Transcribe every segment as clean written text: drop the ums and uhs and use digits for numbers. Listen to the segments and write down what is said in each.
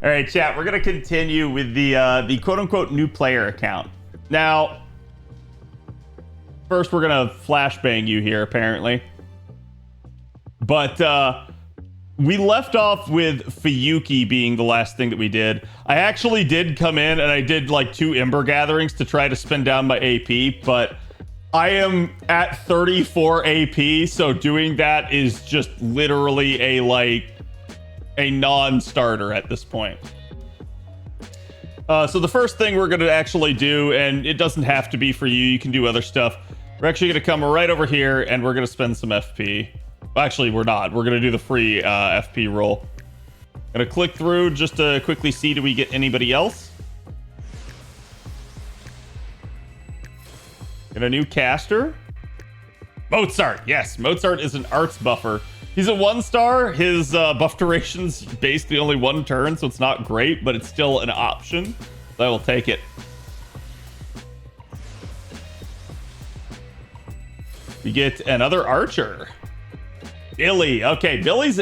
All right, chat. We're gonna continue with the quote-unquote new player account. Now, first we're gonna flashbang you here, apparently. But we left off with Fuyuki being the last thing that we did. I actually did come in and I did like 2 Ember gatherings to try to spin down my AP, but I am at 34 AP, so doing that is just literally a non-starter at this point. So the first thing we're going to actually do, and it doesn't have to be for you, you can do other stuff. We're actually going to come right over here and we're going to spend some FP. Actually, we're not. We're going to do the free FP roll. Going to click through just to quickly see, do we get anybody else? Get a new caster. Mozart. Yes, Mozart is an arts buffer. He's a 1-star. His buff duration's basically only 1 turn, so it's not great, but it's still an option. So I will take it. We get another archer. Billy. Okay, Billy's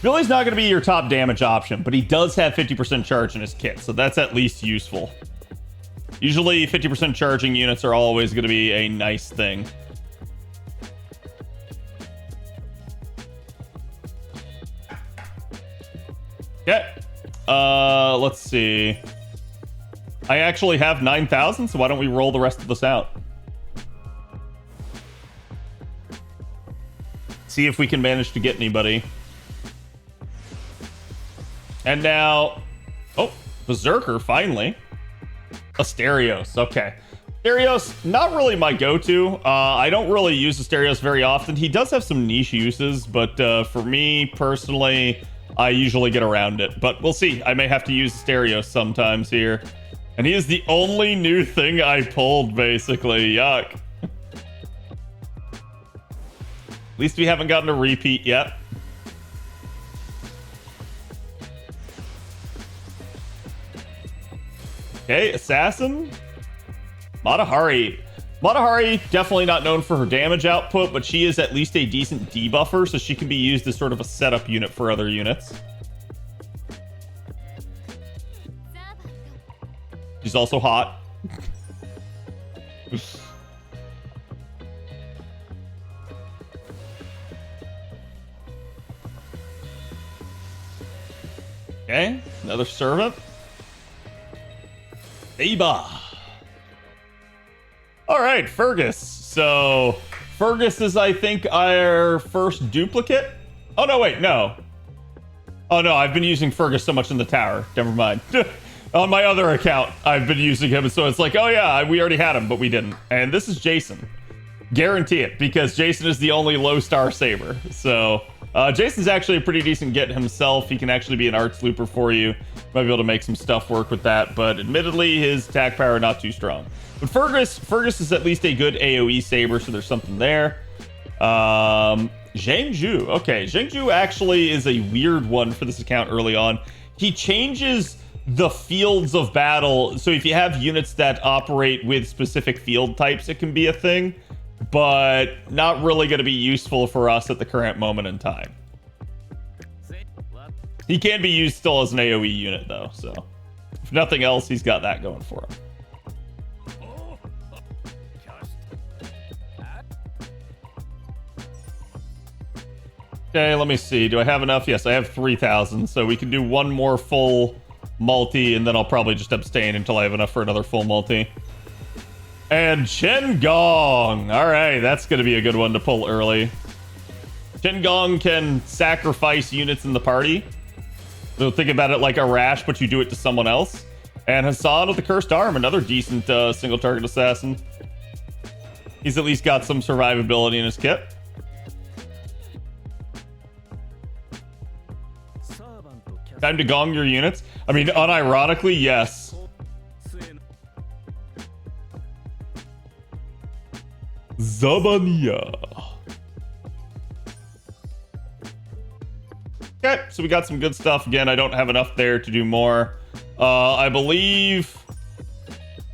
not going to be your top damage option, but he does have 50% charge in his kit, so that's at least useful. Usually 50% charging units are always going to be a nice thing. Okay. Let's see. I actually have 9,000, so why don't we roll the rest of this out? See if we can manage to get anybody. And now... Oh, Berserker, finally. Asterios, okay. Asterios, not really my go-to. I don't really use Asterios very often. He does have some niche uses, but for me, personally, I usually get around it. But we'll see. I may have to use Asterios sometimes here. And he is the only new thing I pulled, basically. Yuck. At least we haven't gotten a repeat yet. Okay, Assassin. Matahari. Matahari, definitely not known for her damage output, but she is at least a decent debuffer, so she can be used as sort of a setup unit for other units. She's also hot. Okay, another servant. Aba. All right, Fergus. So Fergus is, I think, our first duplicate. Oh, no, wait, no. Oh, no, I've been using Fergus so much in the tower. Never mind. On my other account, I've been using him, so it's like, oh, yeah, we already had him, but we didn't. And this is Jason. Guarantee it, because Jason is the only low-star saber. So Jason's actually a pretty decent get himself. He can actually be an arts looper for you. Might be able to make some stuff work with that, but admittedly, his attack power not too strong. But Fergus is at least a good AoE saber, so there's something there. Zhangju. Okay, Zhangju actually is a weird one for this account early on. He changes the fields of battle, so if you have units that operate with specific field types, it can be a thing, but not really going to be useful for us at the current moment in time. He can be used still as an AoE unit, though, so if nothing else, he's got that going for him. Okay, let me see. Do I have enough? Yes, I have 3,000, so we can do one more full multi, and then I'll probably just abstain until I have enough for another full multi. And Chen Gong. All right, that's going to be a good one to pull early. Chen Gong can sacrifice units in the party. So think about it like a rash, but you do it to someone else. And Hassan with the Cursed Arm, another decent single target assassin. He's at least got some survivability in his kit. Time to gong your units. I mean, unironically, yes. Zabania. Okay, so we got some good stuff. Again, I don't have enough there to do more. I believe...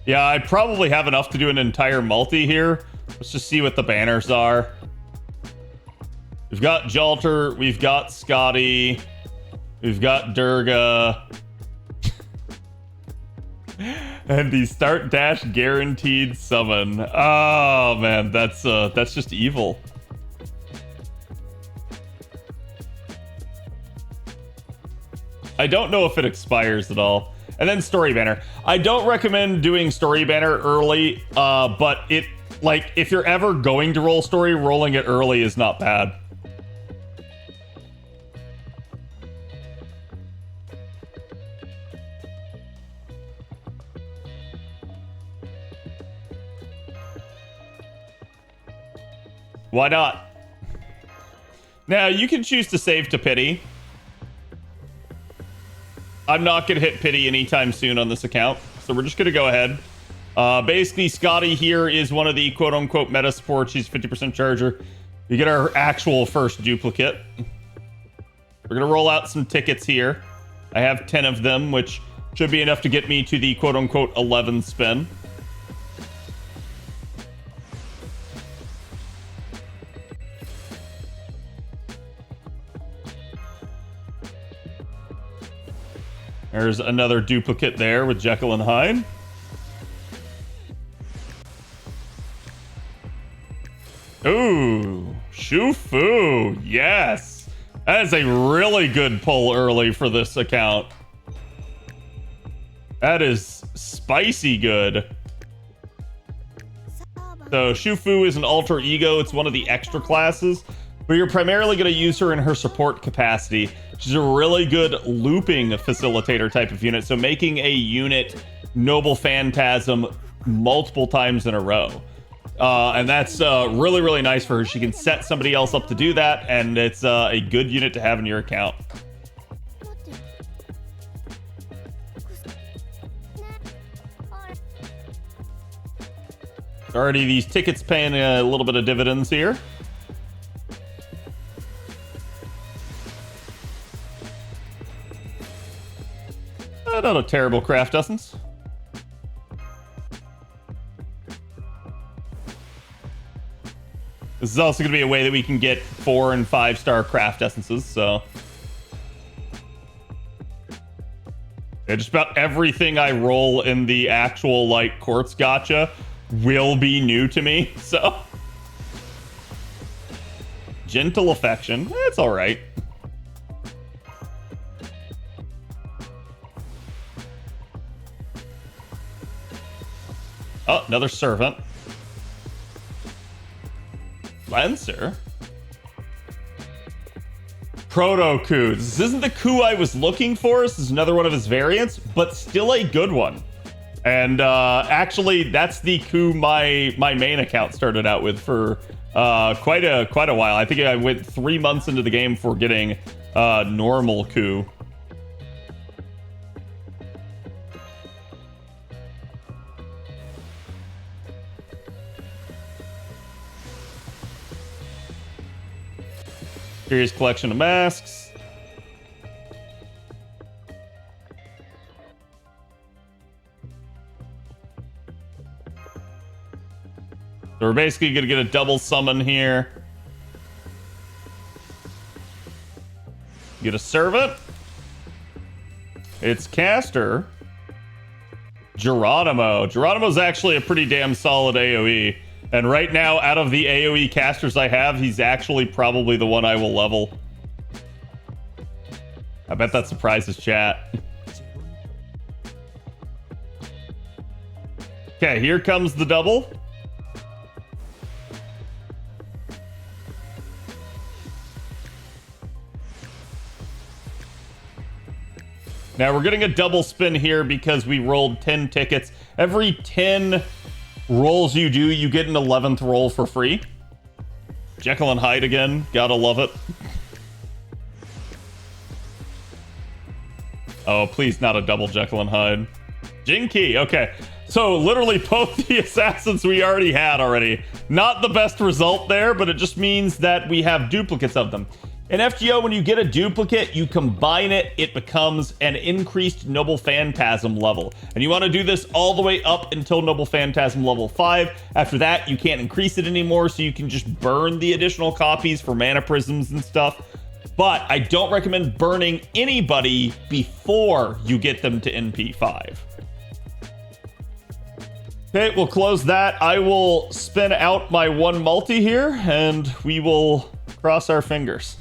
Yeah, I probably have enough to do an entire multi here. Let's just see what the banners are. We've got Jalter. We've got Scotty. We've got Durga. And the start dash guaranteed summon. Oh man, that's just evil. I don't know if it expires at all. And then story banner. I don't recommend doing story banner early, but it, like, if you're ever going to roll story, rolling it early is not bad. Why not? Now, you can choose to save to pity. I'm not going to hit pity anytime soon on this account, so we're just going to go ahead. Basically, Scotty here is one of the quote-unquote meta supports. She's 50% charger. We get our actual first duplicate. We're going to roll out some tickets here. I have 10 of them, which should be enough to get me to the quote-unquote 11 spin. There's another duplicate there with Jekyll and Hyde. Ooh, Shufu, yes. That is a really good pull early for this account. That is spicy good. So Shufu is an alter ego. It's one of the extra classes, but you're primarily going to use her in her support capacity. She's a really good looping facilitator type of unit, so making a unit Noble Phantasm multiple times in a row. And that's really, really nice for her. She can set somebody else up to do that, and it's a good unit to have in your account. Already these tickets paying a little bit of dividends here. Not a terrible craft essence. This is also going to be a way that we can get 4- and 5-star craft essences, so. Yeah, just about everything I roll in the actual, like, Quartz gacha will be new to me, so. Gentle affection. It's alright. Oh, another servant. Lancer. Proto-coup. This isn't the coup I was looking for. This is another one of his variants, but still a good one. And actually, that's the coup my main account started out with for quite a while. I think I went 3 months into the game for getting normal coup. Curious collection of masks. So we're basically going to get a double summon here. Get a servant. It's caster. Geronimo. Geronimo's actually a pretty damn solid AoE. And right now, out of the AoE casters I have, he's actually probably the one I will level. I bet that surprises chat. Okay, here comes the double. Now we're getting a double spin here because we rolled 10 tickets. Every 10 rolls you do, you get an 11th roll for free. Jekyll and Hyde again. Gotta love it. Oh, please not a double Jekyll and Hyde. Jinky. Okay. So literally both the assassins we already had already. Not the best result there, but it just means that we have duplicates of them. In FGO, when you get a duplicate, you combine it, it becomes an increased Noble Phantasm level. And you want to do this all the way up until Noble Phantasm level 5. After that, you can't increase it anymore, so you can just burn the additional copies for mana prisms and stuff. But I don't recommend burning anybody before you get them to NP5. Okay, we'll close that. I will spin out my one multi here, and we will cross our fingers.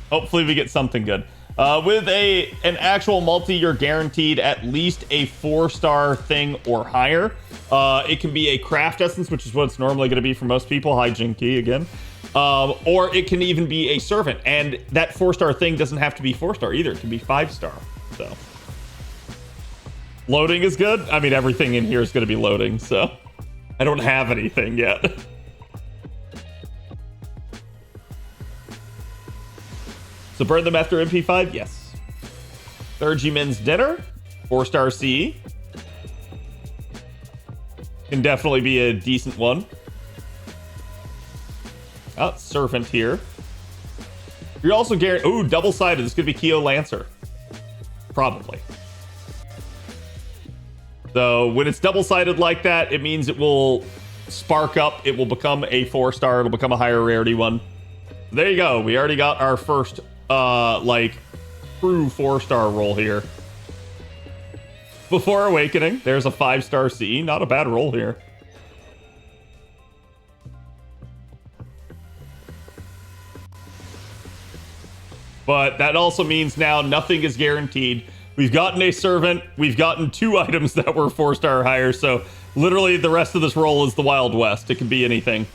Hopefully we get something good. With an actual multi, you're guaranteed at least a 4-star thing or higher. It can be a craft essence, which is what it's normally going to be for most people. Hi, Jinky, again. Or it can even be a servant. And that 4-star thing doesn't have to be 4-star either. It can be 5-star. So loading is good. I mean, everything in here is going to be loading, so I don't have anything yet. So burn them after MP5? Yes. Clergyman's Dinner, 4-star CE. Can definitely be a decent one. Oh, Servant here. You're also guaranteed... Ooh, double-sided. This could be Keo Lancer. Probably. So when it's double-sided like that, it means it will spark up. It will become a 4-star. It'll become a higher rarity one. There you go. We already got our first... like true 4-star roll here. Before Awakening, there's a 5-star CE. Not a bad roll here. But that also means now nothing is guaranteed. We've gotten a servant. We've gotten 2 items that were 4-star or higher. So literally the rest of this roll is the Wild West. It can be anything.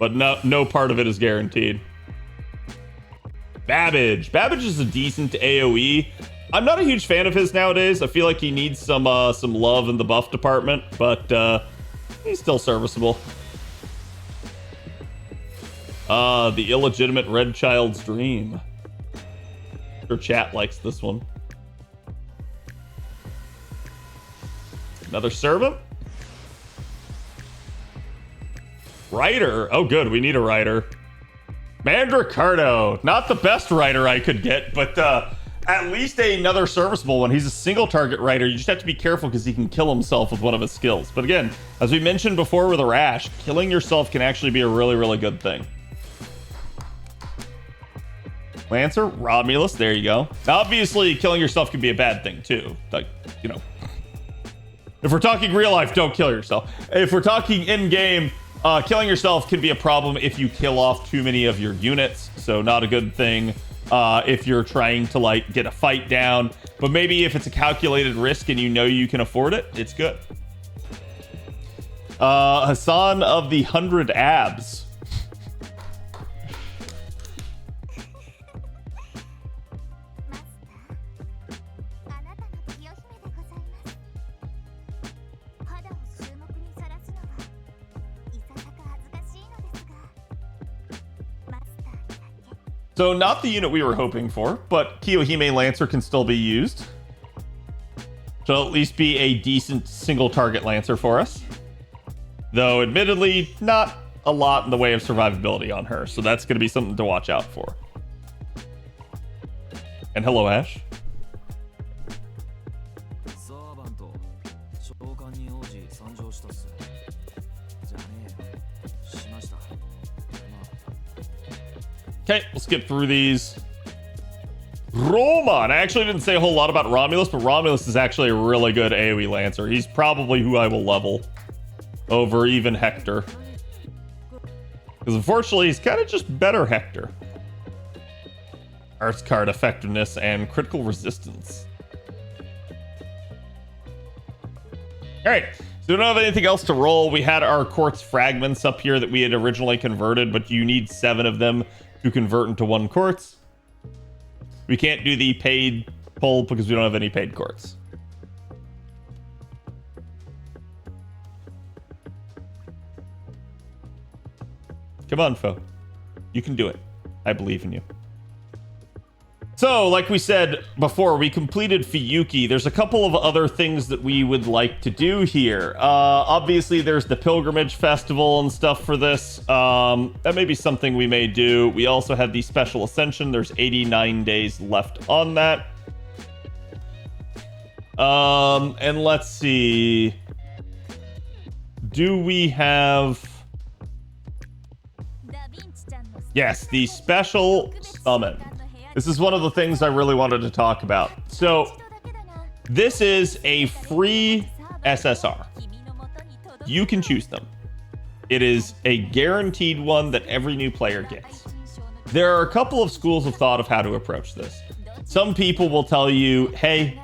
But no part of it is guaranteed. Babbage. Babbage is a decent AoE. I'm not a huge fan of his nowadays. I feel like he needs some love in the buff department, but he's still serviceable. The illegitimate red child's dream. Your chat likes this one. Another servant. Writer. Oh, good. We need a writer. Mandricardo. Not the best writer I could get, but at least another serviceable one. He's a single target writer. You just have to be careful because he can kill himself with one of his skills. But again, as we mentioned before with a rash, killing yourself can actually be a really, really good thing. Lancer, Romulus, there you go. Now, obviously, killing yourself can be a bad thing too. Like, you know, if we're talking real life, don't kill yourself. If we're talking in-game, killing yourself can be a problem if you kill off too many of your units. So not a good thing if you're trying to like get a fight down. But maybe if it's a calculated risk and you know you can afford it, it's good. Hassan of the 100 Abs. So not the unit we were hoping for, but Kiyohime Lancer can still be used. She'll at least be a decent single target Lancer for us. Though admittedly, not a lot in the way of survivability on her, so that's going to be something to watch out for. And hello, Ash. Okay, we'll skip through these. Roman. I actually didn't say a whole lot about Romulus, but Romulus is actually a really good AoE Lancer. He's probably who I will level over even Hector. Because unfortunately, he's kind of just better Hector. Arts card effectiveness and critical resistance. All right. So we don't have anything else to roll. We had our quartz fragments up here that we had originally converted, but you need 7 of them to convert into 1 quartz. We can't do the paid pull because we don't have any paid quartz. Come on, foe. You can do it. I believe in you. So, like we said before, we completed Fiyuki. There's a couple of other things that we would like to do here. Obviously, there's the Pilgrimage Festival and stuff for this. That may be something we may do. We also have the Special Ascension. There's 89 days left on that. And let's see. Do we have... Yes, the special summon. This is one of the things I really wanted to talk about. So this is a free SSR. You can choose them. It is a guaranteed one that every new player gets. There are a couple of schools of thought of how to approach this. Some people will tell you, hey,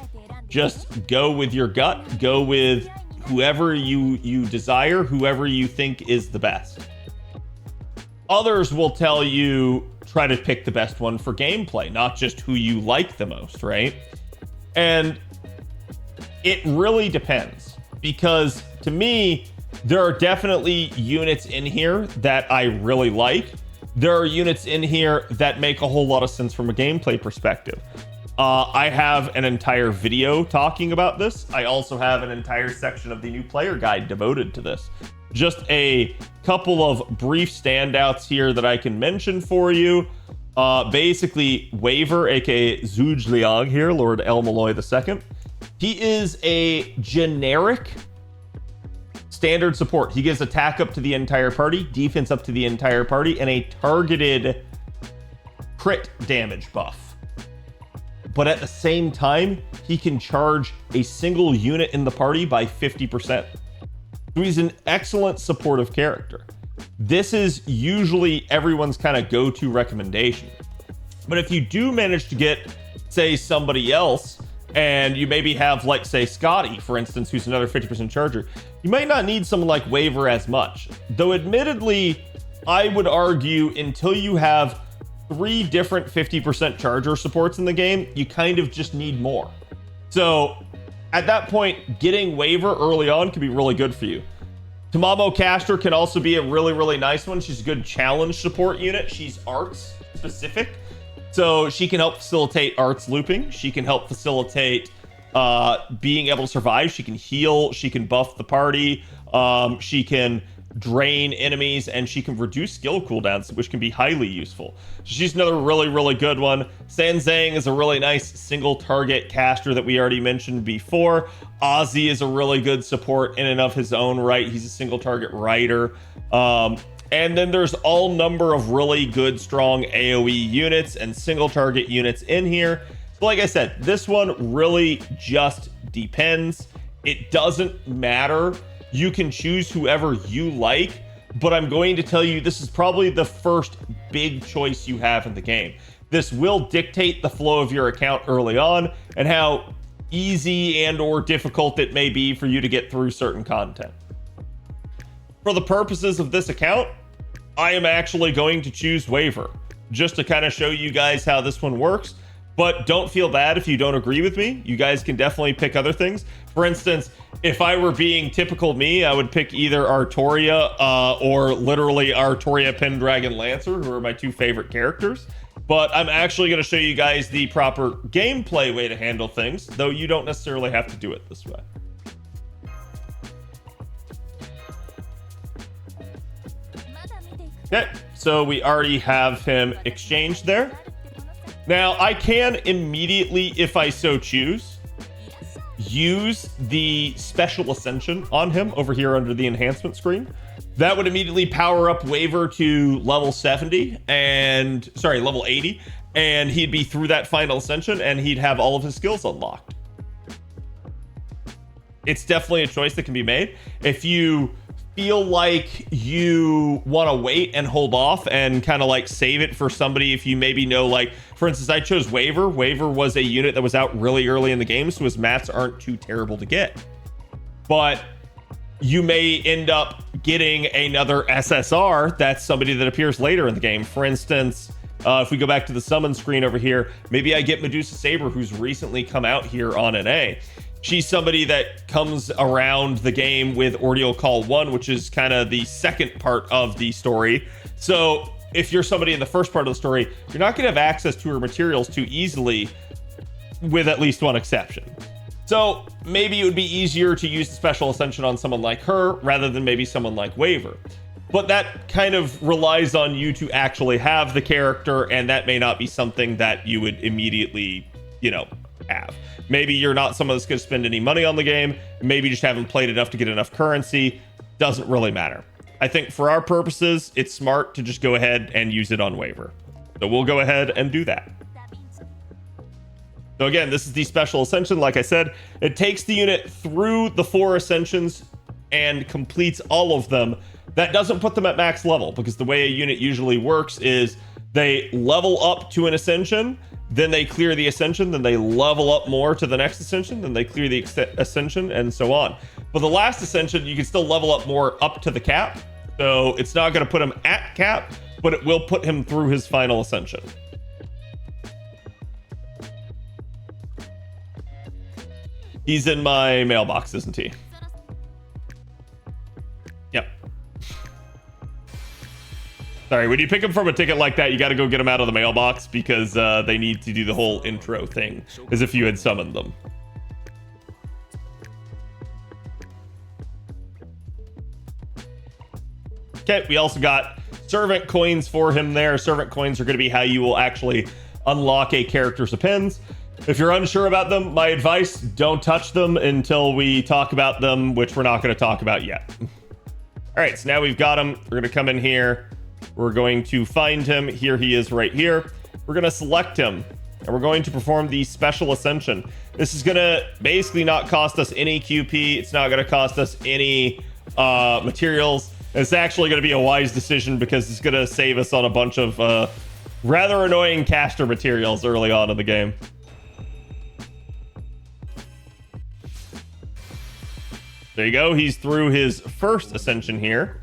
just go with your gut, go with whoever you desire, whoever you think is the best. Others will tell you, try to pick the best one for gameplay, not just who you like the most, right? And it really depends, because to me, there are definitely units in here that I really like. There are units in here that make a whole lot of sense from a gameplay perspective. I have an entire video talking about this. I also have an entire section of the new player guide devoted to this. Just a couple of brief standouts here that I can mention for you. Basically, Waver, aka Zhuge here, Lord El Melloi II. He is a generic standard support. He gives attack up to the entire party, defense up to the entire party, and a targeted crit damage buff. But at the same time, he can charge a single unit in the party by 50%. So he's an excellent supportive character. This is usually everyone's kind of go-to recommendation. But if you do manage to get, say, somebody else, and you maybe have, like, say, Scotty, for instance, who's another 50% charger, you might not need someone like Waver as much. Though admittedly, I would argue until you have 3 different 50% charger supports in the game, you kind of just need more. So at that point, getting Waver early on can be really good for you. Tamamo Caster can also be a really, really nice one. She's a good challenge support unit. She's arts specific. So she can help facilitate arts looping. She can help facilitate being able to survive. She can heal. She can buff the party. She can drain enemies, and she can reduce skill cooldowns, which can be highly useful. She's another really, really good one. Sanzang is a really nice single target caster that we already mentioned before. Ozzy is a really good support in and of his own right. He's a single target rider. And then there's all number of really good, strong AoE units and single target units in here. So like I said, this one really just depends. It doesn't matter. You can choose whoever you like, but I'm going to tell you this is probably the first big choice you have in the game. This will dictate the flow of your account early on and how easy and or difficult it may be for you to get through certain content. For the purposes of this account, I am actually going to choose Waver just to kind of show you guys how this one works. But don't feel bad if you don't agree with me. You guys can definitely pick other things. For instance, if I were being typical me, I would pick either Artoria or literally Artoria Pendragon Lancer, who are my 2 favorite characters. But I'm actually going to show you guys the proper gameplay way to handle things, though you don't necessarily have to do it this way. Okay, so we already have him exchanged there. Now, I can immediately, if I so choose, use the special ascension on him over here under the enhancement screen. That would immediately power up Waver to level 70 and, sorry, level 80, and he'd be through that final ascension and he'd have all of his skills unlocked. It's definitely a choice that can be made. If you feel like you want to wait and hold off and kind of like save it for somebody, if you maybe know, like, for instance, I chose Waver. Waver was a unit that was out really early in the game, so his mats aren't too terrible to get. But you may end up getting another SSR that's somebody that appears later in the game. For instance, if we go back to the summon screen over here, maybe I get Medusa Saber, who's recently come out here on NA. She's somebody that comes around the game with Ordeal Call 1, which is kind of the second part of the story. So if you're somebody in the first part of the story, you're not going to have access to her materials too easily, with at least one exception. So maybe it would be easier to use the special ascension on someone like her rather than maybe someone like Waver. But that kind of relies on you to actually have the character, and that may not be something that you would immediately, you know, have. Maybe you're not someone that's going to spend any money on the game. Maybe you just haven't played enough to get enough currency. Doesn't really matter. I think for our purposes, it's smart to just go ahead and use it on Waver. So we'll go ahead and do that. So again, this is the special ascension. Like I said, it takes the unit through the 4 ascensions and completes all of them. That doesn't put them at max level, because the way a unit usually works is they level up to an ascension, then they clear the ascension, then they level up more to the next ascension, then they clear the ascension, and so on. But the last ascension, you can still level up more up to the cap. So it's not going to put him at cap, but it will put him through his final ascension. He's in my mailbox, isn't he? Yep. Sorry, when you pick him from a ticket like that, you got to go get him out of the mailbox, because they need to do the whole intro thing as if you had summoned them. Okay, we also got servant coins for him there. Servant coins are going to be how you will actually unlock a character's appends. If you're unsure about them, my advice, don't touch them until we talk about them, which we're not going to talk about yet. All right, so now we've got him. We're going to come in here. We're going to find him. Here he is right here. We're going to select him, and we're going to perform the special ascension. This is going to basically not cost us any QP. It's not going to cost us any materials. It's actually going to be a wise decision, because it's going to save us on a bunch of rather annoying caster materials early on in the game. There you go. He's through his first ascension here.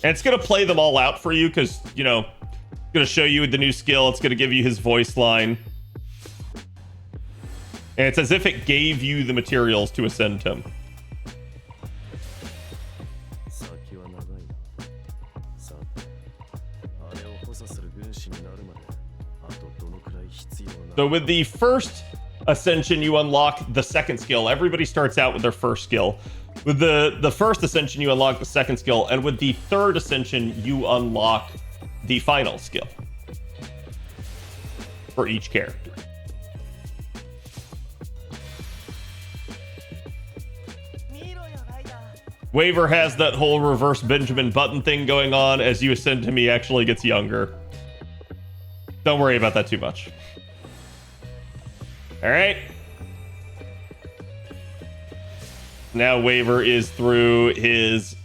And it's going to play them all out for you, because, you know, it's going to show you the new skill. It's going to give you his voice line. And it's as if it gave you the materials to ascend him. So with the first ascension, you unlock the second skill. Everybody starts out with their first skill. With the first ascension, you unlock the second skill, and with the third ascension, you unlock the final skill for each character. Waver has that whole reverse Benjamin Button thing going on. As you ascend him, he actually gets younger. Don't worry about that too much. All right. Now Waver is through his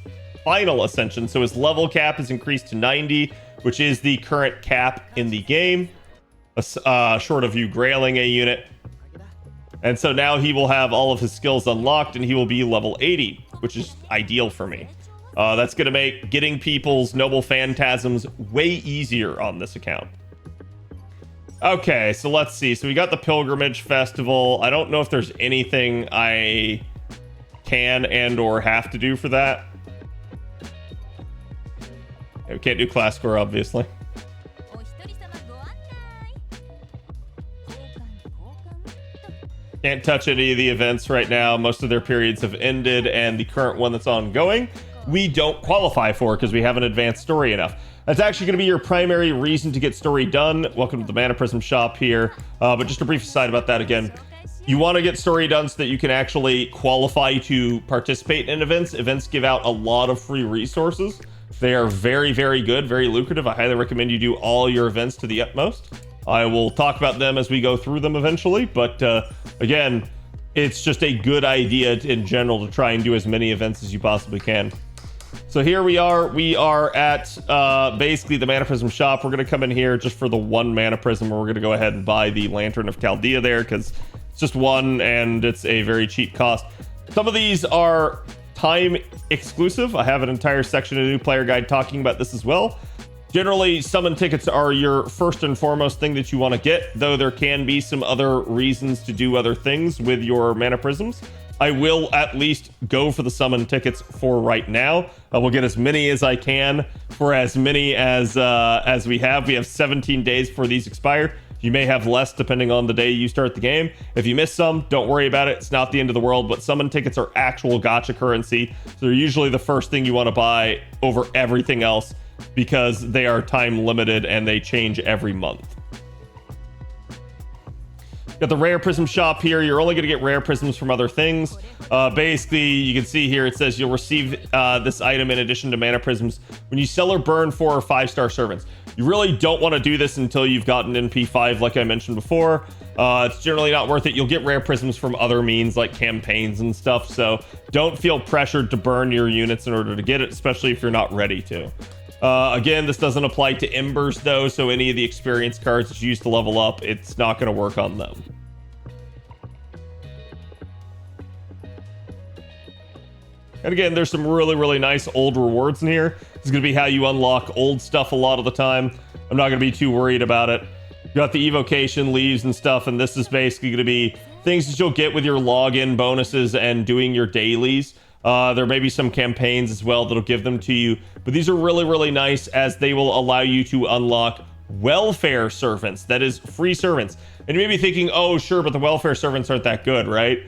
final ascension. So his level cap is increased to 90, which is the current cap in the game, short of you grailing a unit. And so now he will have all of his skills unlocked, and he will be level 80, which is ideal for me. That's going to make getting people's noble phantasms way easier on this account. Okay, so let's see. So we got the Pilgrimage Festival. I don't know if there's anything I can and or have to do for that. Okay, we can't do class score, obviously. Can't touch any of the events right now. Most of their periods have ended, and the current one that's ongoing, we don't qualify for because we haven't advanced story enough. That's actually going to be your primary reason to get story done. Welcome to the Mana Prism shop here. But just a brief aside about that again. You want to get story done so that you can actually qualify to participate in events. Events give out a lot of free resources. They are very, very good, very lucrative. I highly recommend you do all your events to the utmost. I will talk about them as we go through them eventually. But again, it's just a good idea in general to try and do as many events as you possibly can. So here we are. We are at basically the Mana Prism shop. We're going to come in here just for the one Mana Prism, and we're going to go ahead and buy the Lantern of Chaldea there because it's just one and it's a very cheap cost. Some of these are time exclusive. I have an entire section of the new player guide talking about this as well. Generally, summon tickets are your first and foremost thing that you want to get, though there can be some other reasons to do other things with your Mana Prisms. I will at least go for the summon tickets for right now. I will get as many as I can for as many as we have. We have 17 days before these expire. You may have less depending on the day you start the game. If you miss some, don't worry about it. It's not the end of the world, but summon tickets are actual gacha currency. So they're usually the first thing you want to buy over everything else because they are time limited and they change every month. Got the rare prism shop here. You're only going to get rare prisms from other things. Basically, you can see here it says you'll receive this item in addition to mana prisms when you sell or burn 4 or 5-star servants. You really don't want to do this until you've gotten NP5, like I mentioned before. It's generally not worth it. You'll get rare prisms from other means like campaigns and stuff, so don't feel pressured to burn your units in order to get it, especially if you're not ready to. Again, this doesn't apply to embers though, so any of the experience cards that you use to level up, it's not going to work on them. And again, there's some really nice old rewards in here. This is going to be how you unlock old stuff a lot of the time. I'm not going to be too worried about it. You got the evocation leaves and stuff, and this is basically going to be things that you'll get with your login bonuses and doing your dailies. There may be some campaigns as well that'll give them to you, but these are really nice as they will allow you to unlock welfare servants. That is free servants. And you may be thinking, oh sure, but the welfare servants aren't that good, right?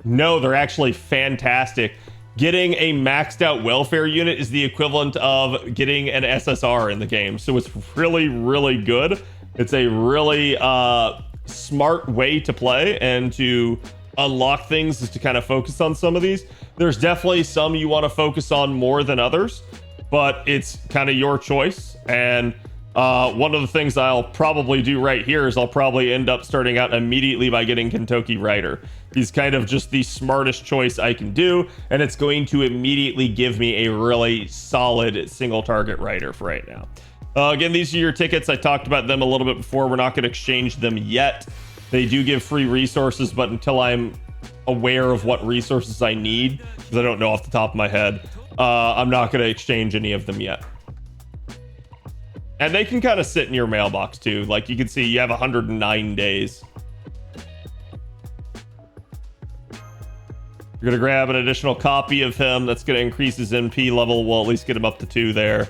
No, they're actually fantastic. Getting a maxed out welfare unit is the equivalent of getting an SSR in the game. So it's really good. It's a really smart way to play and to unlock things, is to kind of focus on some of these. There's definitely some you want to focus on more than others, but it's kind of your choice. And one of the things I'll probably do right here is I'll probably end up starting out immediately by getting Kentucky Rider. He's kind of just the smartest choice I can do, and it's going to immediately give me a really solid single target rider for right now. Again, these are your tickets. I talked about them a little bit before. We're not going to exchange them yet. They do give free resources, but until I'm aware of what resources I need, because I don't know off the top of my head, I'm not going to exchange any of them yet. And they can kind of sit in your mailbox too. Like you can see, you have 109 days. You're going to grab an additional copy of him. That's going to increase his NP level. We'll at least get him up to 2 there.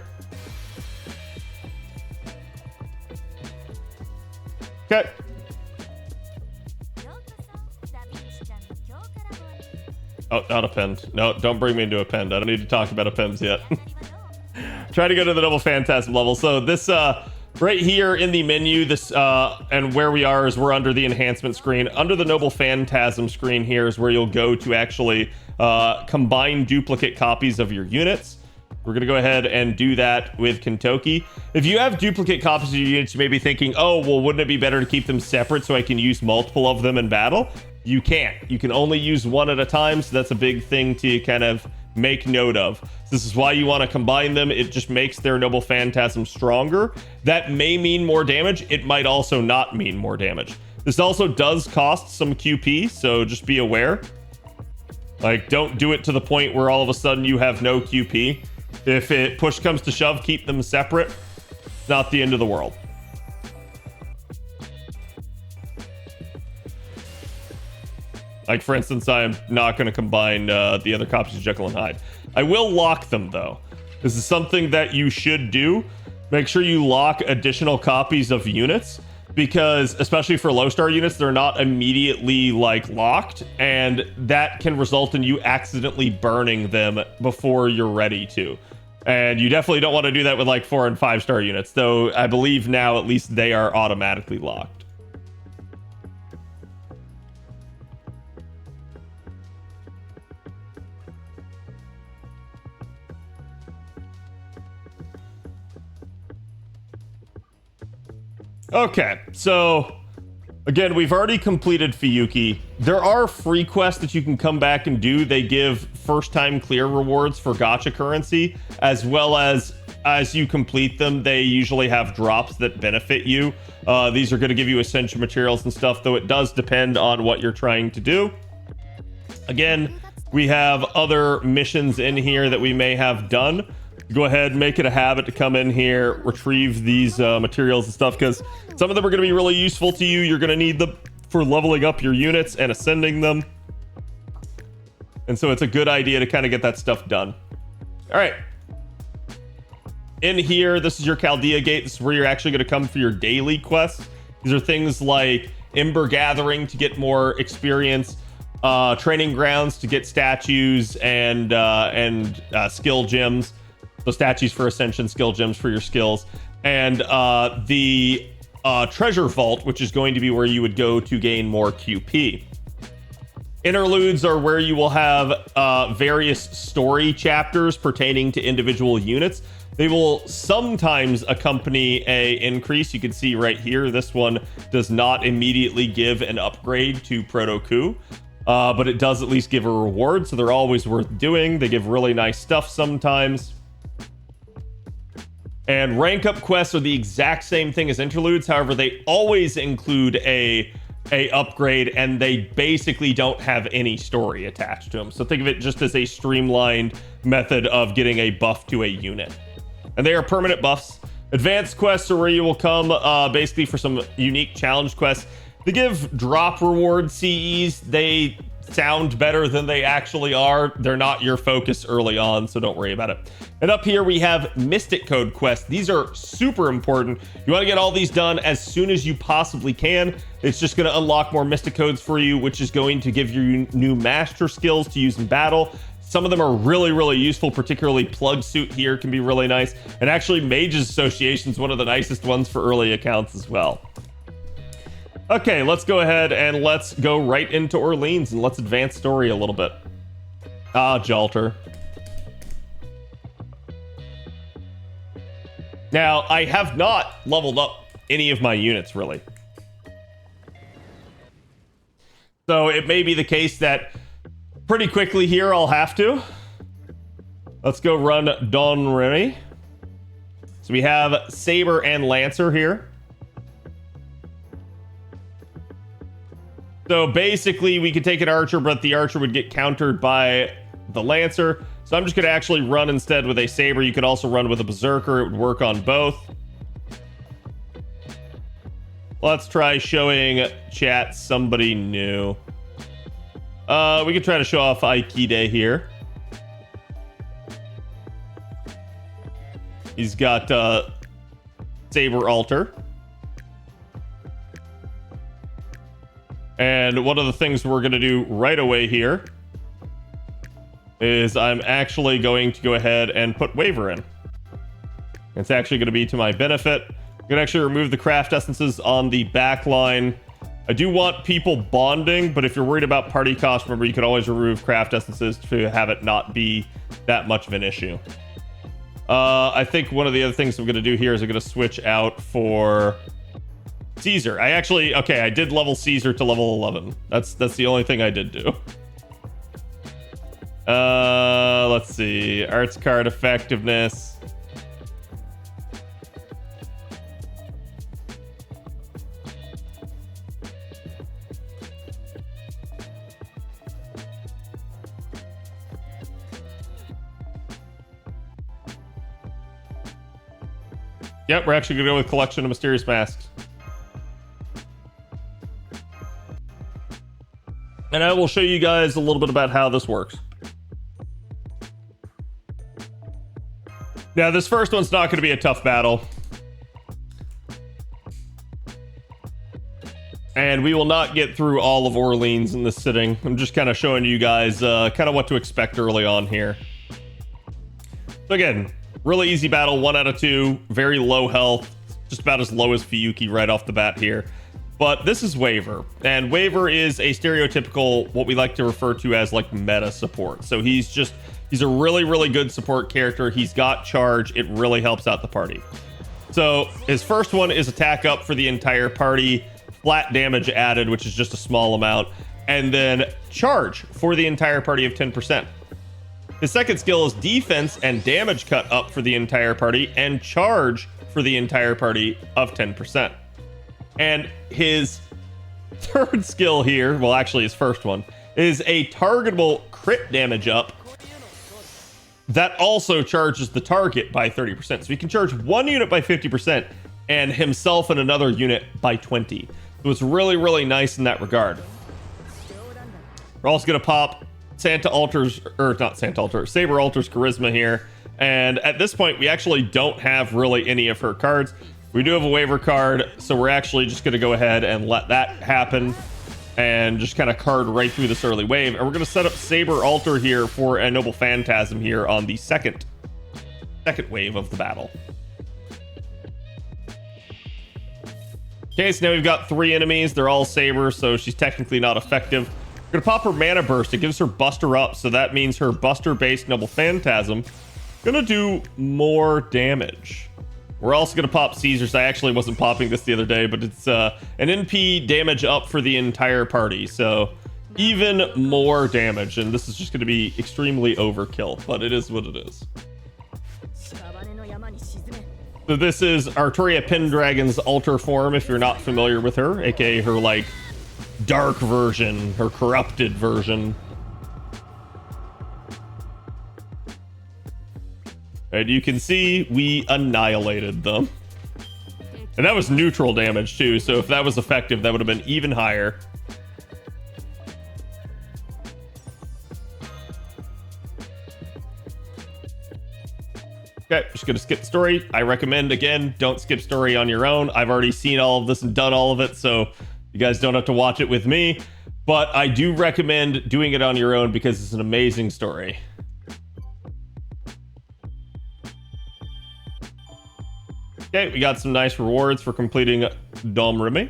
Okay. Oh, not append. No, don't bring me into append. I don't need to talk about appends yet. Try to go to the Noble Phantasm level. So this right here in the menu, this and where we are is we're under the enhancement screen. Under the Noble Phantasm screen here is where you'll go to actually combine duplicate copies of your units. We're going to go ahead and do that with Kentucky. If you have duplicate copies of your units, you may be thinking, oh, well, wouldn't it be better to keep them separate so I can use multiple of them in battle? You can't. You can only use one at a time, so that's a big thing to kind of make note of. This is why you want to combine them. It just makes their Noble Phantasm stronger. That may mean more damage. It might also not mean more damage. This also does cost some QP, so just be aware. Like, don't do it to the point where all of a sudden you have no QP. If it push comes to shove, keep them separate. It's not the end of the world. Like, for instance, I'm not going to combine the other copies of Jekyll and Hyde. I will lock them, though. This is something that you should do. Make sure you lock additional copies of units, because especially for low star units, they're not immediately like locked, and that can result in you accidentally burning them before you're ready to. And you definitely don't want to do that with like 4 and 5 star units, though I believe now at least they are automatically locked. Okay, so again, we've already completed Fiyuki. There are free quests that you can come back and do. They give first time clear rewards for gacha currency, as well as you complete them, they usually have drops that benefit you. These are going to give you ascension materials and stuff, though it does depend on what you're trying to do. Again, we have other missions in here that we may have done. Go ahead and make it a habit to come in here, retrieve these materials and stuff, because some of them are going to be really useful to you. You're going to need them for leveling up your units and ascending them. And so it's a good idea to kind of get that stuff done. All right. In here, this is your Chaldea gate. This is where you're actually going to come for your daily quests. These are things like Ember Gathering to get more experience, training grounds to get statues and skill gems. So statues for ascension, skill gems for your skills, and the treasure vault, which is going to be where you would go to gain more QP. Interludes are where you will have various story chapters pertaining to individual units. They will sometimes accompany a increase. You can see right here, this one does not immediately give an upgrade to Proto Coup, but it does at least give a reward, so they're always worth doing. They give really nice stuff sometimes. And rank up quests are the exact same thing as interludes. However, they always include a upgrade, and they basically don't have any story attached to them. So think of it just as a streamlined method of getting a buff to a unit. And they are permanent buffs. Advanced quests are where you will come basically for some unique challenge quests. They give drop reward CEs. They sound better than they actually are. They're not your focus early on, so don't worry about it. And up here we have Mystic Code quests. These are super important. You want to get all these done as soon as you possibly can. It's just going to unlock more Mystic Codes for you, which is going to give you new master skills to use in battle. Some of them are really, really useful, particularly Plug Suit here can be really nice. And actually Mages Association is one of the nicest ones for early accounts as well. Okay, let's go ahead and let's go right into Orleans and let's advance story a little bit. Jalter. Now, I have not leveled up any of my units, really. So it may be the case that pretty quickly here I'll have to. Let's go run Don Remy. So we have Saber and Lancer here. So basically we could take an Archer, but the Archer would get countered by the Lancer. So I'm just going to actually run instead with a Saber. You could also run with a Berserker. It would work on both. Let's try showing chat somebody new. We could try to show off Aikide here. He's got Saber Altar. And one of the things we're going to do right away here is I'm actually going to go ahead and put Waver in. It's actually going to be to my benefit. I'm going to actually remove the craft essences on the back line. I do want people bonding, but if you're worried about party cost, remember you can always remove craft essences to have it not be that much of an issue. I think one of the other things I'm going to do here is I'm going to switch out for Caesar. I did level Caesar to level 11. That's the only thing I did do. Let's see. Arts card effectiveness. Yep, we're actually going to go with Collection of Mysterious Masks. And I will show you guys a little bit about how this works. Now, this first one's not going to be a tough battle. And we will not get through all of Orleans in this sitting. I'm just kind of showing you guys kind of what to expect early on here. So again, really easy battle, 1 out of 2, very low health, just about as low as Fiyuki right off the bat here. But this is Waver, and Waver is a stereotypical, what we like to refer to as like meta support. So he's a really, really good support character. He's got charge. It really helps out the party. So his first one is attack up for the entire party, flat damage added, which is just a small amount, and then charge for the entire party of 10%. His second skill is defense and damage cut up for the entire party and charge for the entire party of 10%. And his third skill here, well, actually his first one, is a targetable crit damage up that also charges the target by 30%. So he can charge one unit by 50% and himself and another unit by 20. So it's really, really nice in that regard. We're also going to pop Saber Altar's Charisma here. And at this point, we actually don't have really any of her cards. We do have a Waver card, so we're actually just going to go ahead and let that happen and just kind of card right through this early wave. And we're going to set up Saber Altar here for a Noble Phantasm here on the second wave of the battle. Okay, so now we've got 3 enemies. They're all Saber, so she's technically not effective. We're gonna pop her mana burst. It gives her buster up, so that means her buster based noble phantasm gonna do more damage. We're also gonna pop Caesars. I actually wasn't popping this the other day, but it's an NP damage up for the entire party, so even more damage, and this is just gonna be extremely overkill, but it is what it is. So this is Arturia Pendragon's altar form, if you're not familiar with her, aka her like dark version, her corrupted version. And you can see we annihilated them. And that was neutral damage too, so if that was effective, that would have been even higher. Okay, just gonna skip story. I recommend, again, don't skip story on your own. I've already seen all of this and done all of it, so you guys don't have to watch it with me. But I do recommend doing it on your own because it's an amazing story. Okay, we got some nice rewards for completing Dom Remy.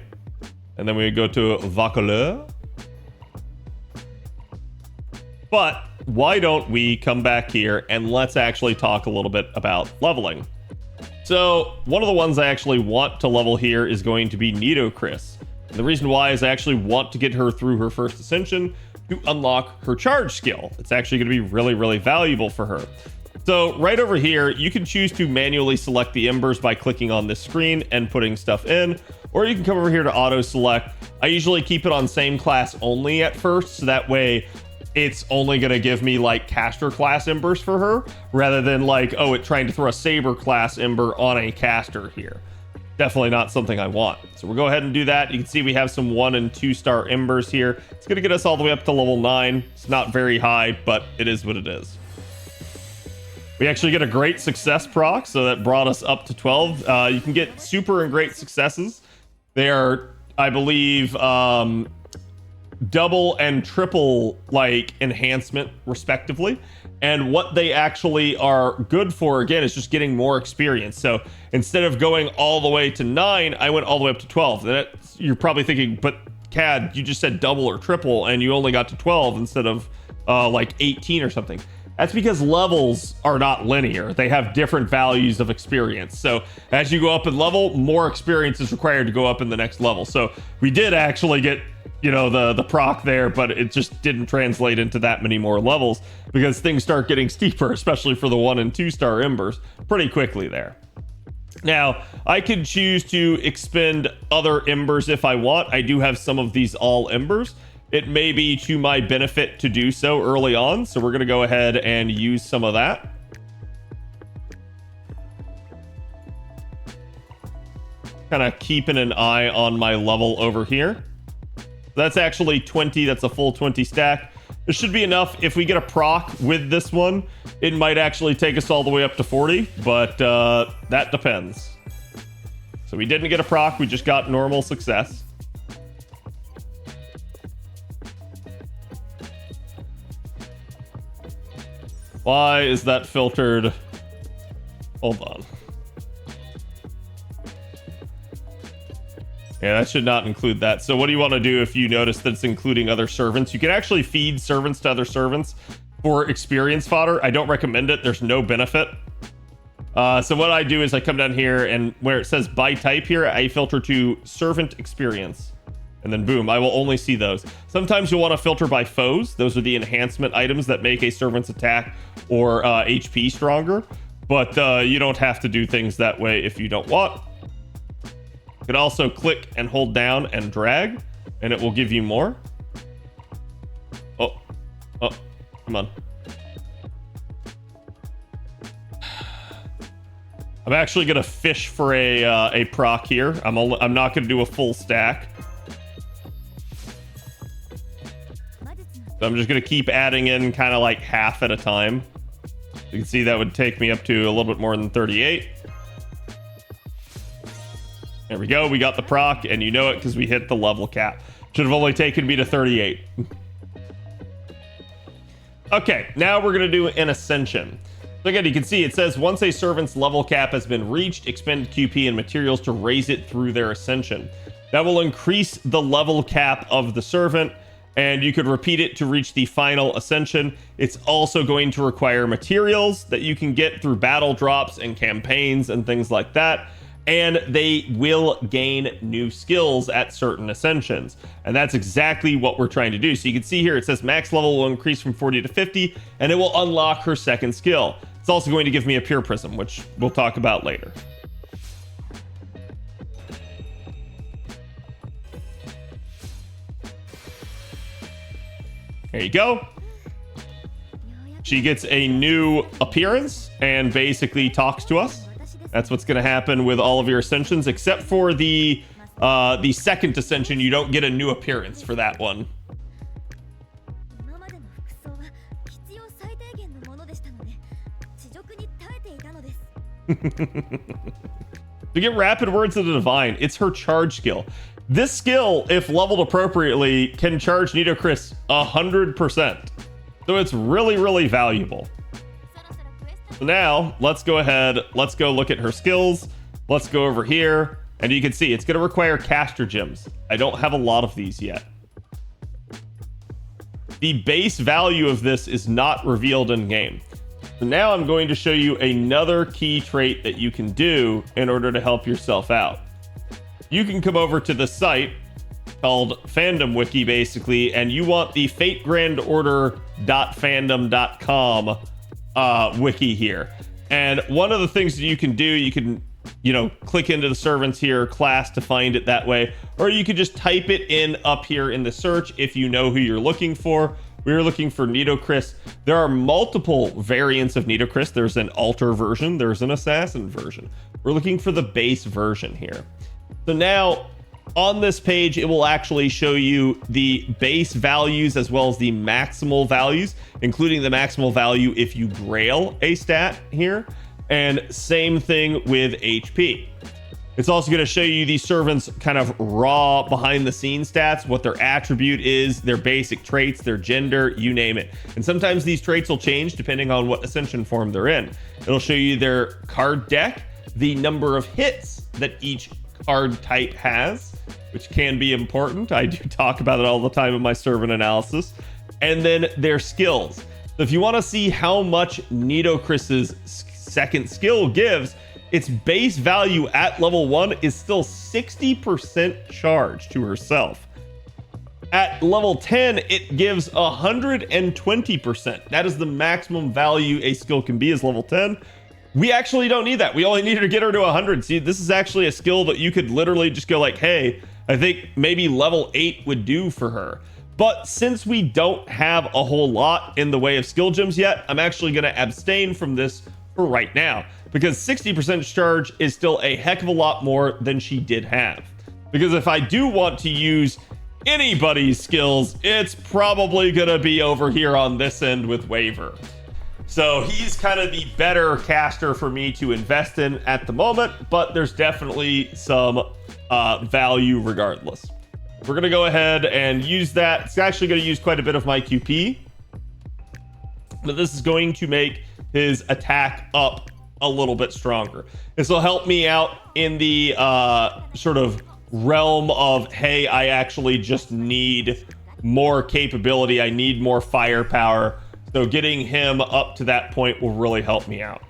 And then we go to Vaucouleur. But why don't we come back here and let's actually talk a little bit about leveling. So one of the ones I actually want to level here is going to be Nitocris. And the reason why is I actually want to get her through her first ascension to unlock her charge skill. It's actually going to be really, really valuable for her. So right over here, you can choose to manually select the embers by clicking on this screen and putting stuff in, or you can come over here to auto select. I usually keep it on same class only at first, so that way it's only going to give me like caster class embers for her rather than like, oh, it's trying to throw a saber class ember on a caster here. Definitely not something I want. So we'll go ahead and do that. You can see we have some 1 and 2 star embers here. It's going to get us all the way up to level 9. It's not very high, but it is what it is. We actually get a great success proc, so that brought us up to 12. You can get super and great successes. They are, I believe, double and triple like enhancement respectively, and what they actually are good for, again, is just getting more experience. So instead of going all the way to 9, I went all the way up to 12. You're probably thinking, but Khad, you just said double or triple and you only got to 12 instead of like 18 or something. That's because levels are not linear. They have different values of experience. So as you go up in level, more experience is required to go up in the next level. So we did actually get, you know, the proc there, but it just didn't translate into that many more levels because things start getting steeper, especially for the 1 and 2 star embers pretty quickly there. Now, I could choose to expend other embers if I want. I do have some of these all embers. It may be to my benefit to do so early on, so we're going to go ahead and use some of that. Kind of keeping an eye on my level over here. That's actually 20. That's a full 20 stack. This should be enough. If we get a proc with this one, it might actually take us all the way up to 40, but that depends. So we didn't get a proc. We just got normal success. Why is that filtered? Hold on. Yeah, that should not include that. So what do you want to do if you notice that it's including other servants? You can actually feed servants to other servants for experience fodder. I don't recommend it. There's no benefit. So what I do is I come down here and where it says by type here, I filter to servant experience. And then boom, I will only see those. Sometimes you'll want to filter by foes. Those are the enhancement items that make a servant's attack or HP stronger. But you don't have to do things that way if you don't want. You can also click and hold down and drag, and it will give you more. Oh, come on. I'm actually gonna fish for a proc here. I'm not gonna do a full stack. So I'm just going to keep adding in kind of like half at a time. You can see that would take me up to a little bit more than 38. There we go. We got the proc, and you know it because we hit the level cap. Should have only taken me to 38. Okay, now we're going to do an ascension. So again, you can see it says once a servant's level cap has been reached, expend QP and materials to raise it through their ascension. That will increase the level cap of the servant. and you could repeat it to reach the final ascension. It's also going to require materials that you can get through battle drops and campaigns and things like that. And they will gain new skills at certain ascensions. And that's exactly what we're trying to do. So you can see here, it says max level will increase from 40 to 50, and it will unlock her second skill. It's also going to give me a pure prism, which we'll talk about later. There you go. She gets a new appearance and basically talks to us. That's what's going to happen with all of your ascensions, except for the second ascension. You don't get a new appearance for that one. To get rapid words of the divine, it's her charge skill. This skill, if leveled appropriately, can charge Nitocris 100%. So it's really, really valuable. So now let's go ahead. Let's go look at her skills. Let's go over here, and you can see it's going to require caster gems. I don't have a lot of these yet. The base value of this is not revealed in game. So now I'm going to show you another key trait that you can do in order to help yourself out. You can come over to the site called Fandom Wiki, basically, and you want the fategrandorder.fandom.com wiki here. And one of the things that you can do, you can, click into the servants here, class, to find it that way, or you could just type it in up here in the search if you know who you're looking for. We were looking for Nitocris. There are multiple variants of Nitocris. There's an altar version, there's an assassin version. We're looking for the base version here. So now on this page, it will actually show you the base values as well as the maximal values, including the maximal value if you grail a stat here, and same thing with HP. It's also going to show you the servants' kind of raw behind the scenes stats, what their attribute is, their basic traits, their gender, you name it. And sometimes these traits will change depending on what ascension form they're in. It'll show you their card deck, the number of hits that each card type has, which can be important. I do talk about it all the time in my servant analysis. And then their skills. So if you want to see how much Nitocris's second skill gives, its base value at level 1 is still 60% charge to herself. At level 10, it gives 120%. That is the maximum value a skill can be, is level 10. We actually don't need that. We only need to get her to 100. See, this is actually a skill that you could literally just go like, hey, I think maybe level 8 would do for her. But since we don't have a whole lot in the way of skill gems yet, I'm actually going to abstain from this for right now, because 60% charge is still a heck of a lot more than she did have. Because if I do want to use anybody's skills, it's probably going to be over here on this end with Waver. So he's kind of the better caster for me to invest in at the moment, but there's definitely some value regardless. We're going to go ahead and use that. It's actually going to use quite a bit of my QP, but this is going to make his attack up a little bit stronger. This will help me out in the sort of realm of, hey, I actually just need more capability. I need more firepower. So getting him up to that point will really help me out.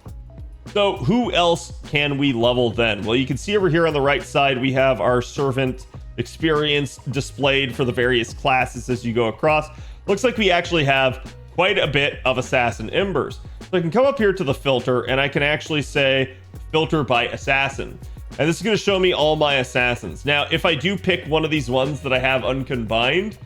So who else can we level then? Well, you can see over here on the right side, we have our servant experience displayed for the various classes as you go across. Looks like we actually have quite a bit of assassin embers. So I can come up here to the filter and I can actually say filter by assassin. And this is going to show me all my assassins. Now, if I do pick one of these ones that I have uncombined,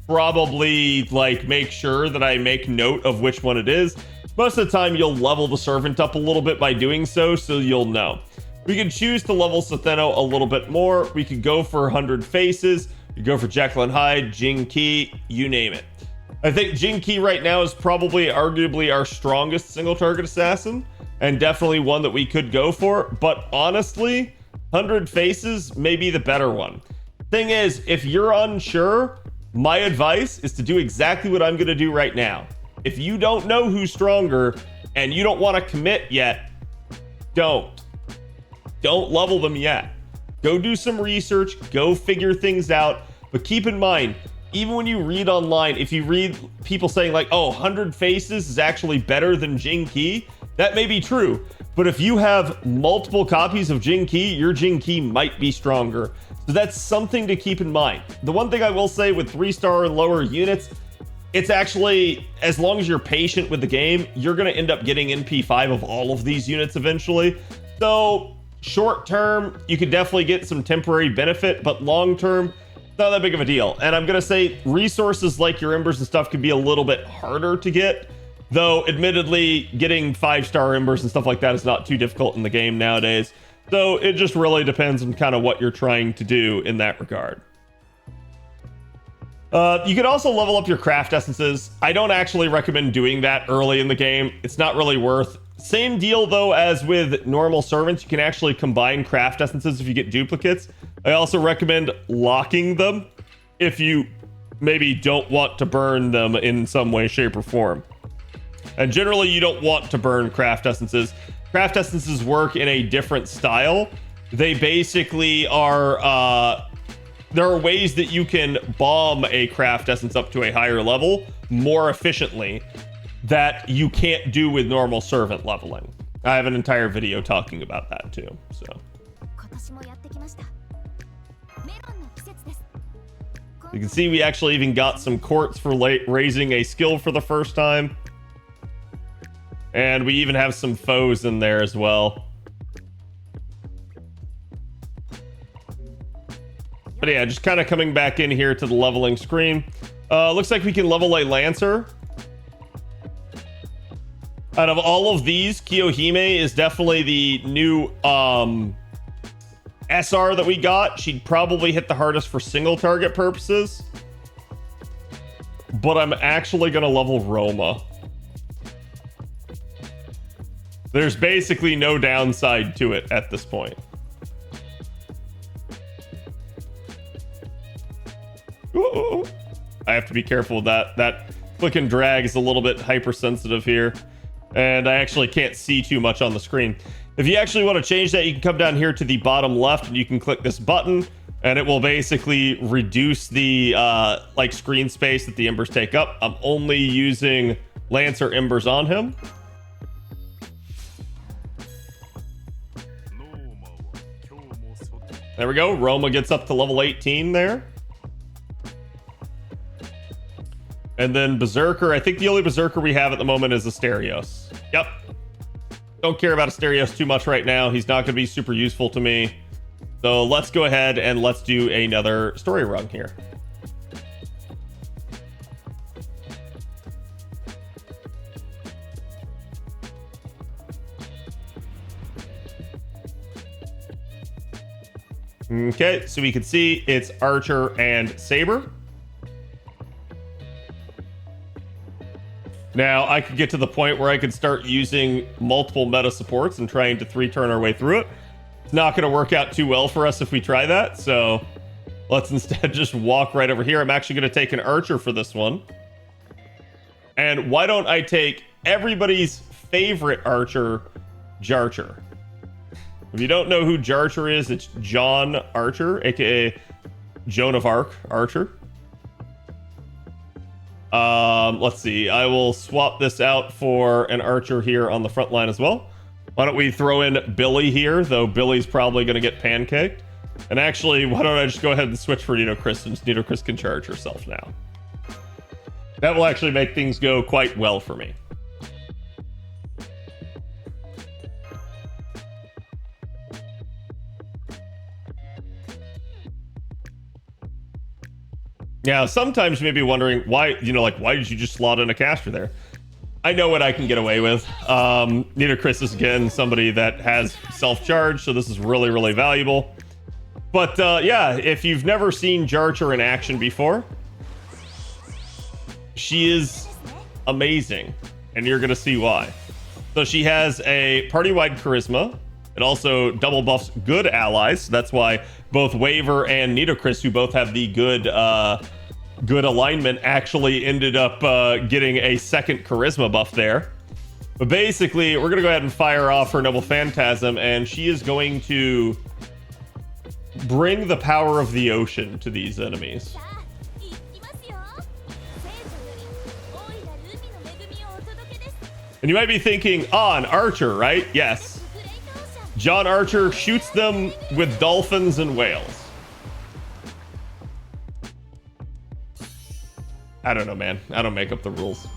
probably like make sure that I make note of which one it is. Most of the time you'll level the servant up a little bit by doing so you'll know. We can choose to level Satheno a little bit more. We could go for 100 faces. You go for Jekyll and Hyde, Jing Qi, you name it. I think Jing Qi right now is probably arguably our strongest single target assassin, and definitely one that we could go for, but honestly, 100 faces may be the better one. Thing is, if you're unsure, my advice is to do exactly what I'm going to do right now. If you don't know who's stronger and you don't want to commit yet, don't level them yet. Go do some research, go figure things out, but keep in mind, even when you read online, if you read people saying like, oh, 100 faces is actually better than Jing Qi, that may be true. But if you have multiple copies of Jing Qi, your Jing Qi might be stronger. So that's something to keep in mind. The one thing I will say with 3-star and lower units, it's actually, as long as you're patient with the game, you're going to end up getting NP5 of all of these units eventually. So short term, you could definitely get some temporary benefit, but long term, not that big of a deal. And I'm going to say resources like your embers and stuff could be a little bit harder to get, though admittedly getting 5-star embers and stuff like that is not too difficult in the game nowadays. So it just really depends on kind of what you're trying to do in that regard. You could also level up your craft essences. I don't actually recommend doing that early in the game. It's not really worth. Same deal though as with normal servants. You can actually combine craft essences if you get duplicates. I also recommend locking them if you maybe don't want to burn them in some way, shape, or form. And generally you don't want to burn craft essences. Craft essences work in a different style. They basically are there are ways that you can bomb a craft essence up to a higher level more efficiently that you can't do with normal servant leveling. I have an entire video talking about that too. So you can see we actually even got some quartz for raising a skill for the first time. And we even have some foes in there as well. But yeah, just kind of coming back in here to the leveling screen. Looks like we can level a Lancer. Out of all of these, Kiyohime is definitely the new SR that we got. She'd probably hit the hardest for single target purposes. But I'm actually going to level Roma. There's basically no downside to it at this point. Ooh, I have to be careful with that. That click and drag is a little bit hypersensitive here. And I actually can't see too much on the screen. If you actually want to change that, you can come down here to the bottom left and you can click this button and it will basically reduce the like screen space that the embers take up. I'm only using Lancer embers on him. There we go. Roma gets up to level 18 there. And then Berserker, I think the only Berserker we have at the moment is Asterios. Yep. Don't care about Asterios too much right now. He's not going to be super useful to me. So let's go ahead and let's do another story run here. Okay, so we can see it's Archer and Saber. Now, I could get to the point where I could start using multiple meta supports and trying to 3-turn our way through it. It's not going to work out too well for us if we try that, so let's instead just walk right over here. I'm actually going to take an Archer for this one. And why don't I take everybody's favorite Archer, Jarcher? If you don't know who Jarcher is, it's John Archer, aka Joan of Arc Archer. Let's see. I will swap this out for an Archer here on the front line as well. Why don't we throw in Billy here, though Billy's probably going to get pancaked. And actually, why don't I just go ahead and switch for Nidochris, since Nidochris can charge herself now. That will actually make things go quite well for me. Now, sometimes you may be wondering why, why did you just slot in a caster there? I know what I can get away with. Nidochris is, again, somebody that has self-charge, so this is really, really valuable. But, yeah, if you've never seen Jarcher in action before, she is amazing, and you're going to see why. So she has a party-wide charisma. It also double buffs good allies. So that's why both Waver and Nidochris, who both have the good alignment, actually ended up getting a second charisma buff there. But basically, we're going to go ahead and fire off her Noble Phantasm, and she is going to bring the power of the ocean to these enemies. And you might be thinking, an archer, right? Yes. John Archer shoots them with dolphins and whales. I don't know, man. I don't make up the rules.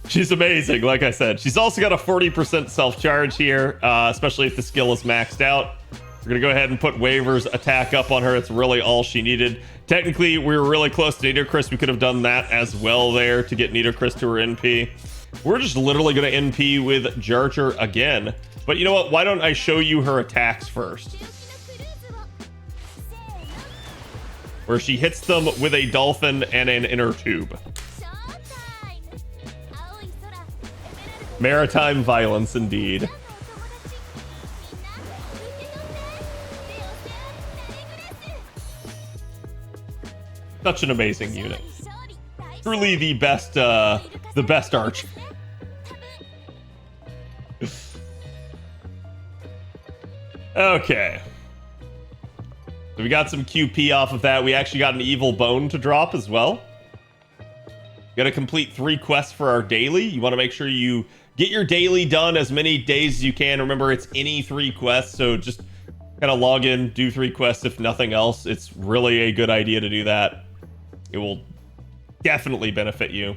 She's amazing, like I said. She's also got a 40% self-charge here, especially if the skill is maxed out. We're going to go ahead and put Waver's attack up on her. It's really all she needed. Technically, we were really close to Nitocris. We could have done that as well there to get Nitocris to her NP. We're just literally going to NP with Jarcher again. But you know what? Why don't I show you her attacks first? Where she hits them with a dolphin and an inner tube. Maritime violence, indeed. Such an amazing unit. Truly the best arch. Okay. So we got some QP off of that. We actually got an evil bone to drop as well. Got to complete 3 quests for our daily. You want to make sure you get your daily done as many days as you can. Remember, it's any 3 quests, so just kind of log in, do 3 quests if nothing else. It's really a good idea to do that. It will definitely benefit you.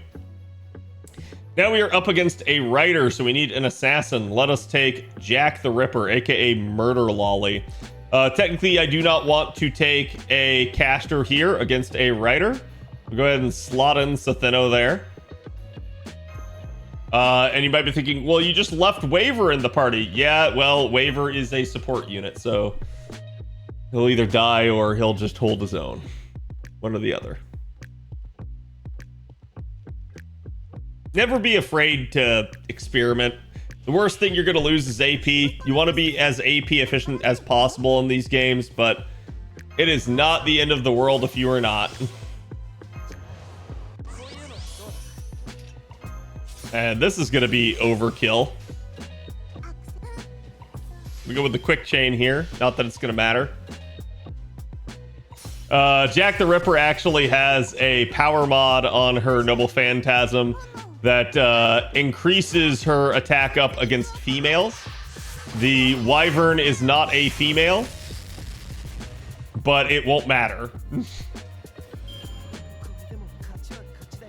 Now we are up against a writer, so we need an assassin. Let us take Jack the Ripper, aka Murder Lolly. Technically, I do not want to take a caster here against a writer. We'll go ahead and slot in Satheno there. And you might be thinking, well, you just left Waver in the party. Yeah, well, Waver is a support unit, so he'll either die or he'll just hold his own. One or the other. Never be afraid to experiment. The worst thing you're going to lose is AP. You want to be as AP efficient as possible in these games, but it is not the end of the world if you are not. And this is going to be overkill. We go with the quick chain here. Not that it's going to matter. Jack the Ripper actually has a power mod on her Noble Phantasm that increases her attack up against females. The Wyvern is not a female, but it won't matter.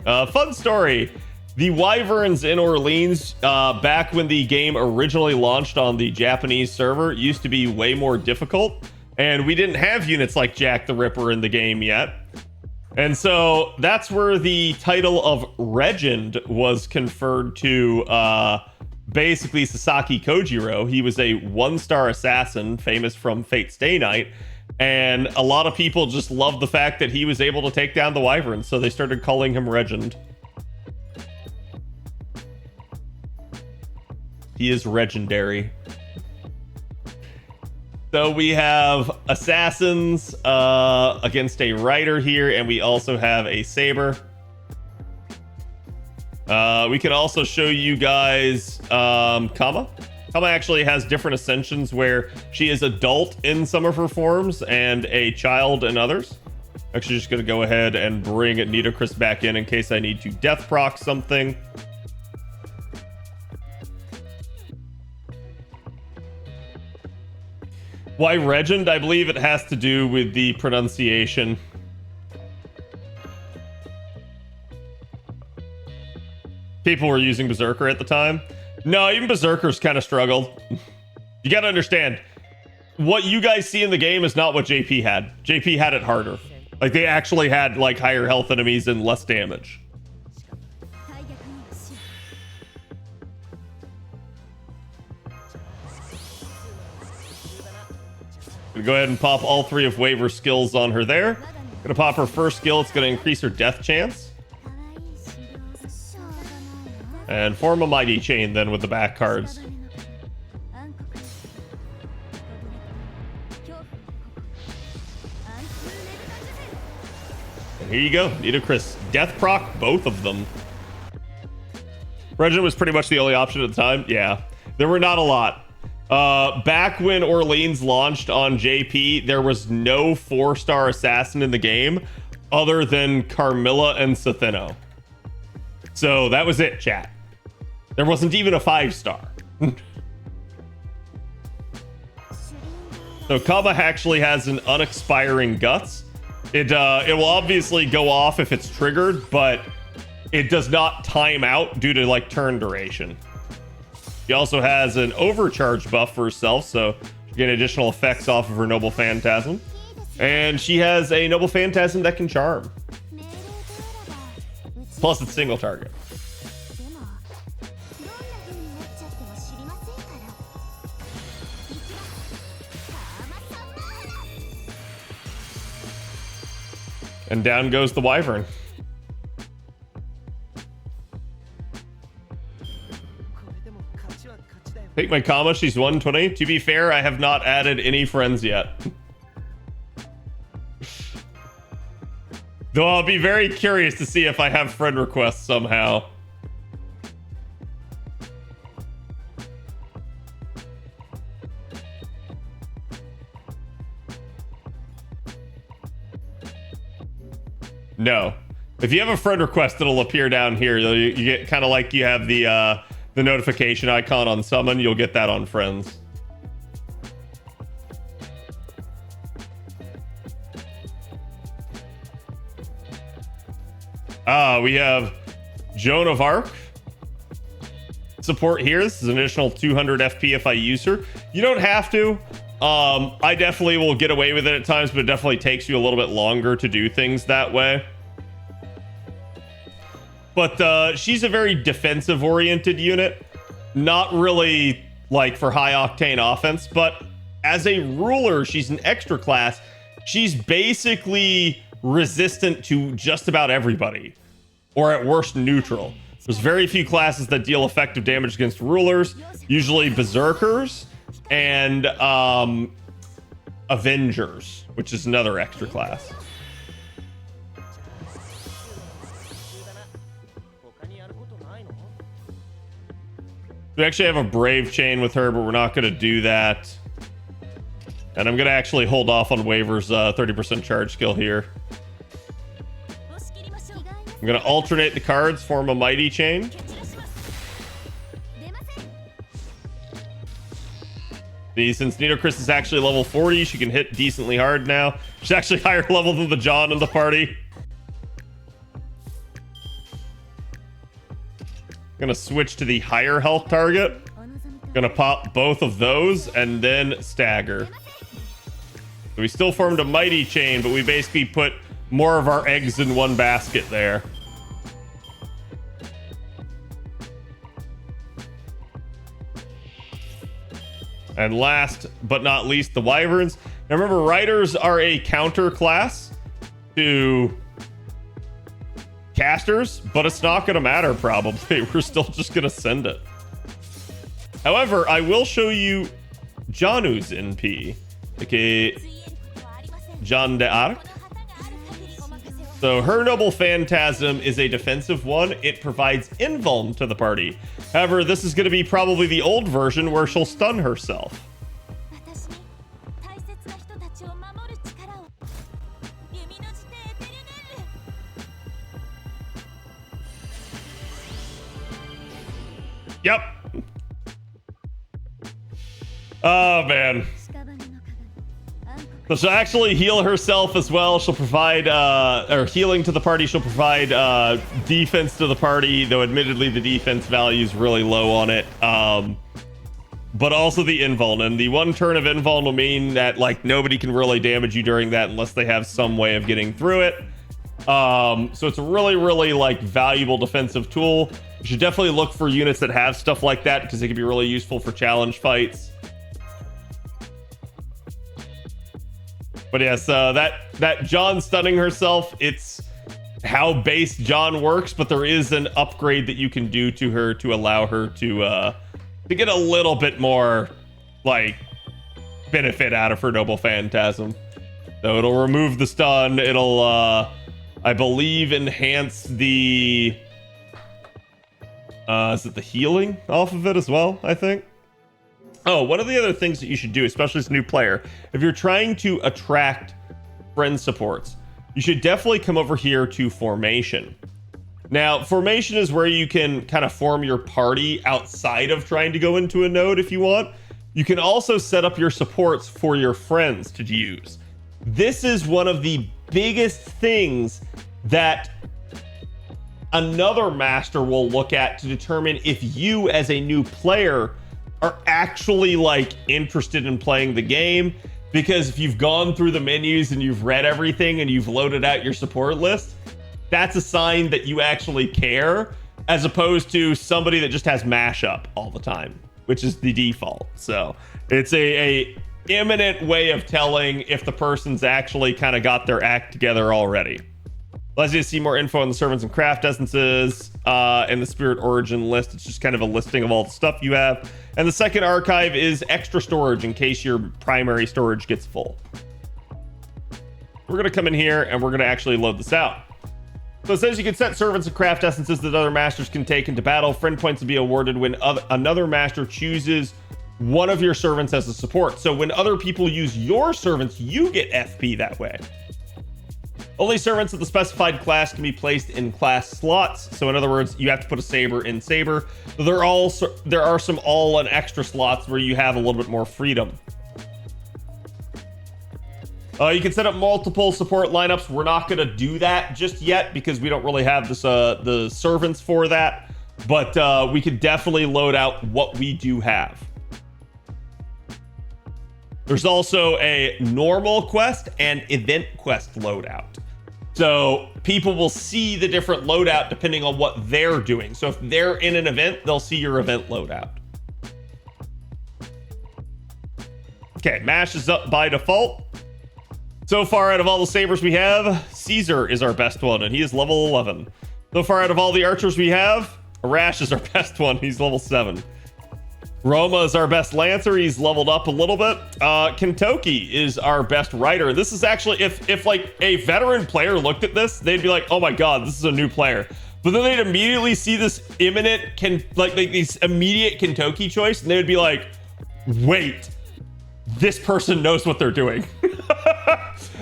Fun story. The Wyverns in Orleans, back when the game originally launched on the Japanese server, used to be way more difficult. And we didn't have units like Jack the Ripper in the game yet. And so that's where the title of Regend was conferred to basically Sasaki Kojiro. He was a 1-star assassin, famous from Fate Stay Night. And a lot of people just loved the fact that he was able to take down the Wyverns, so they started calling him Regend. He is legendary. So we have assassins against a rider here, and we also have a saber. We can also show you guys Kama. Kama actually has different ascensions where she is adult in some of her forms and a child in others. Actually, just going to go ahead and bring Nitocris back in case I need to death proc something. Why Regend? I believe it has to do with the pronunciation. People were using Berserker at the time. No, even Berserkers kind of struggled. You gotta understand, what you guys see in the game is not what JP had. JP had it harder. Like, they actually had, like, higher health enemies and less damage. Gonna go ahead and pop all 3 of Waver's skills on her there. Gonna pop her first skill. It's gonna increase her death chance. And form a mighty chain then with the back cards. And here you go. Nitocris. Death proc both of them. Regent was pretty much the only option at the time. Yeah. There were not a lot. Back when Orleans launched on JP, there was no 4-star assassin in the game. other than Carmilla and Sathino. So that was it, chat. There wasn't even a 5-star. So Kama actually has an unexpiring guts. It will obviously go off if it's triggered, but it does not time out due to like turn duration. She also has an overcharge buff for herself, so she get additional effects off of her Noble Phantasm. And she has a Noble Phantasm that can charm. Plus it's single target. And down goes the Wyvern. Take my comma, she's 120. To be fair, I have not added any friends yet. Though I'll be very curious to see if I have friend requests somehow. No. If you have a friend request, it'll appear down here. You get kind of like you have the notification icon on summon. You'll get that on friends. We have Joan of Arc support here. This is an additional 200 FP if I use her. You don't have to. I definitely will get away with it at times, but it definitely takes you a little bit longer to do things that way. But she's a very defensive oriented unit, not really like for high octane offense, but as a ruler, she's an extra class. She's basically resistant to just about everybody, or at worst neutral. There's very few classes that deal effective damage against rulers, usually berserkers and Avengers, which is another extra class. We actually have a Brave Chain with her, but we're not going to do that. And I'm going to actually hold off on Waver's 30% charge skill here. I'm going to alternate the cards, form a Mighty Chain. Since Nitocris is actually level 40, she can hit decently hard now. She's actually higher level than the John in the party. Gonna switch to the higher health target. Gonna pop both of those and then stagger. So we still formed a Mighty Chain, but we basically put more of our eggs in one basket there. And last but not least, the Wyverns. Now remember, Riders are a counter class to casters, but it's not going to matter probably. We're still just going to send it. However, I will show you Janu's NP, aka Jeanne d'Arc. So her Noble Phantasm is a defensive one. It provides invuln to the party. However, this is going to be probably the old version where she'll stun herself. Yep. Oh, man. So she'll actually heal herself as well. She'll provide, or healing to the party. She'll provide defense to the party, though admittedly the defense value is really low on it. But also the invuln. And the one turn of invuln will mean that like nobody can really damage you during that unless they have some way of getting through it. So it's a really, really like valuable defensive tool. You should definitely look for units that have stuff like that because it can be really useful for challenge fights. But yes, that John stunning herself, it's how base John works, but there is an upgrade that you can do to her to allow her to get a little bit more like benefit out of her Noble Phantasm. So it'll remove the stun. It'll I believe enhance the is it the healing off of it as well, I think. Oh, one of the other things that you should do, especially as a new player, if you're trying to attract friend supports, you should definitely come over here to formation. Now, formation is where you can kind of form your party outside of trying to go into a node if you want. You can also set up your supports for your friends to use. This is one of the biggest things that another master will look at to determine if you as a new player are actually like interested in playing the game. Because if you've gone through the menus and you've read everything and you've loaded out your support list, that's a sign that you actually care, as opposed to somebody that just has mashup all the time, which is the default. So it's a imminent way of telling if the person's actually kind of got their act together already. Allows you to see more info on the servants and craft essences in the spirit origin list. It's just kind of a listing of all the stuff you have. And the second archive is extra storage in case your primary storage gets full. We're going to come in here and we're going to actually load this out. So it says you can set servants and craft essences that other masters can take into battle. Friend points will be awarded when another master chooses one of your servants as a support. So when other people use your servants, you get FP that way. Only servants of the specified class can be placed in class slots. So in other words, you have to put a saber in saber. There are some all and extra slots where you have a little bit more freedom. You can set up multiple support lineups. We're not going to do that just yet because we don't really have this, the servants for that. But we could definitely load out what we do have. There's also a normal quest and event quest loadout. So people will see the different loadout depending on what they're doing. So if they're in an event, they'll see your event loadout. Okay, MASH is up by default. So far out of all the sabers we have, Caesar is our best one, and he is level 11. So far out of all the archers we have, Arash is our best one. He's level 7. Roma is our best lancer. He's leveled up a little bit. Kentoki is our best rider. This is actually, if like a veteran player looked at this, they'd be like, oh my god, this is a new player. But then they'd immediately see this imminent, this immediate Kentoki choice, and they would be like, wait, this person knows what they're doing.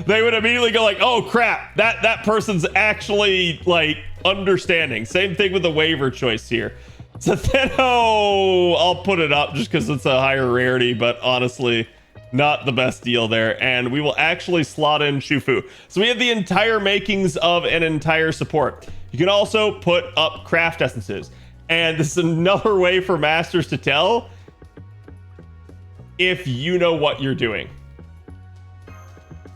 They would immediately go like, oh crap, that person's actually like understanding. Same thing with the waiver choice here. So then, I'll put it up just because it's a higher rarity, but honestly, not the best deal there. And we will actually slot in Shufu. So we have the entire makings of an entire support. You can also put up craft essences. And this is another way for masters to tell if you know what you're doing.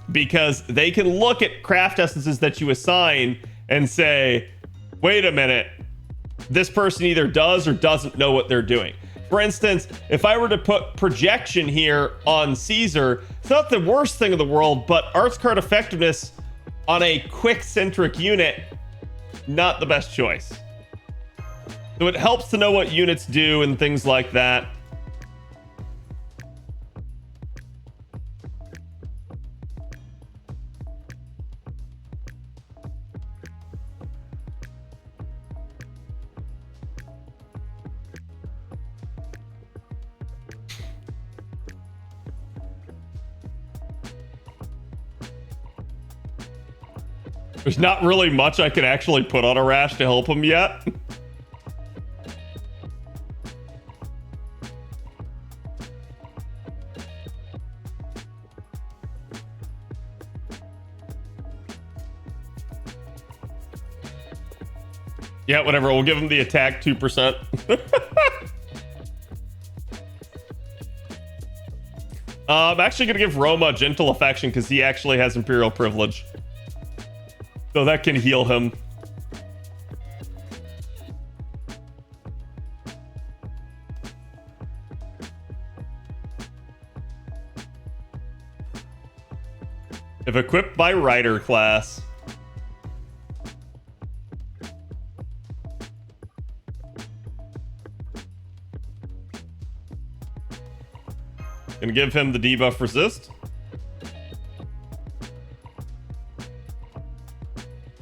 Because they can look at craft essences that you assign and say, wait a minute, this person either does or doesn't know what they're doing. For instance, if I were to put projection here on Caesar, it's not the worst thing in the world, but arts card effectiveness on a quick centric unit, not the best choice. So it helps to know what units do and things like that. There's not really much I can actually put on Arash to help him yet. Yeah, whatever. We'll give him the attack 2%. I'm actually going to give Roma gentle affection because he actually has Imperial privilege. So that can heal him. If equipped by rider class. Gonna give him the debuff resist.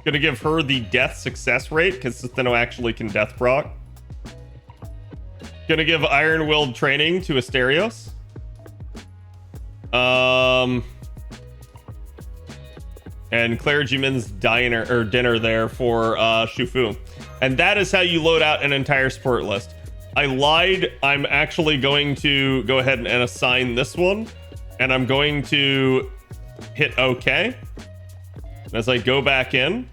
Gonna give her the death success rate because Sitheno actually can death proc. Gonna give Iron Willed training to Asterios. and clergyman's diner or dinner there for Shufu. And that is how you load out an entire support list. I lied. I'm actually going to go ahead and assign this one, and I'm going to hit OK. As I go back in,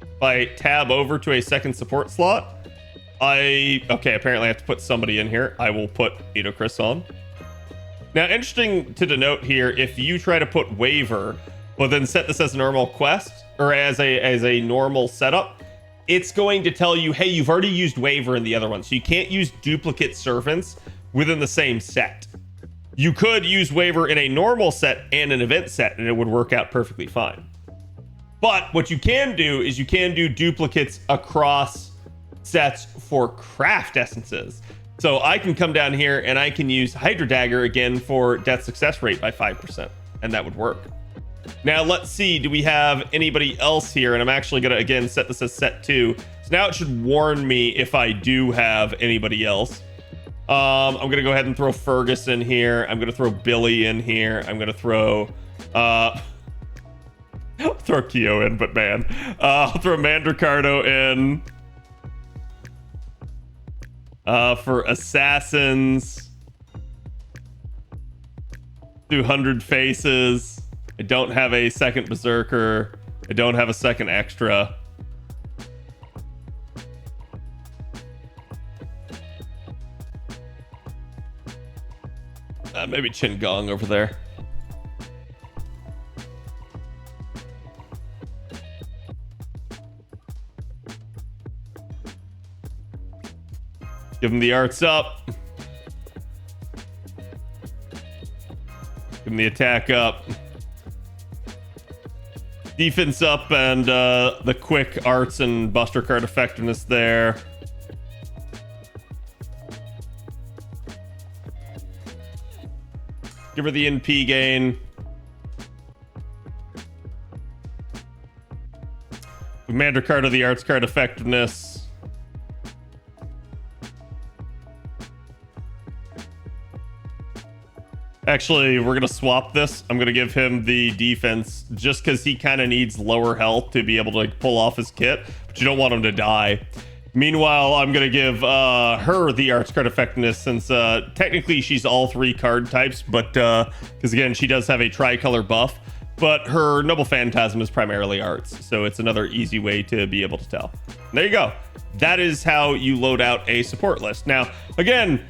if I tab over to a second support slot, okay, apparently I have to put somebody in here. I will put Edo Chris on. Now, interesting to denote here, if you try to put waiver, but then set this as a normal quest or as a normal setup, it's going to tell you, hey, you've already used waiver in the other one, so you can't use duplicate servants within the same set. You could use waiver in a normal set and an event set, and it would work out perfectly fine. But what you can do is you can do duplicates across sets for craft essences. So I can come down here and I can use Hydra Dagger again for death success rate by 5%, and that would work. Now let's see, do we have anybody else here? And I'm actually gonna again set this as set 2. So now it should warn me if I do have anybody else. I'm gonna go ahead and throw Fergus in here. I'm gonna throw Billy in here. I'm gonna throw throw Keo in, but man, I'll throw Mandricardo in. For assassins, 200 faces. I don't have a second berserker. I don't have a second extra. Maybe Chin Gong over there. Give him the arts up. Give him the attack up. Defense up, and the quick arts and buster card effectiveness there. Give her the NP gain. Commander card of the arts card effectiveness. Actually, we're gonna swap this. I'm gonna give him the defense just because he kind of needs lower health to be able to like, pull off his kit, but you don't want him to die. Meanwhile, I'm gonna give her the arts card effectiveness, since technically she's all 3 card types, but because again, she does have a tricolor buff, but her noble phantasm is primarily arts, so it's another easy way to be able to tell. There you go. That is how you load out a support list. Now, again,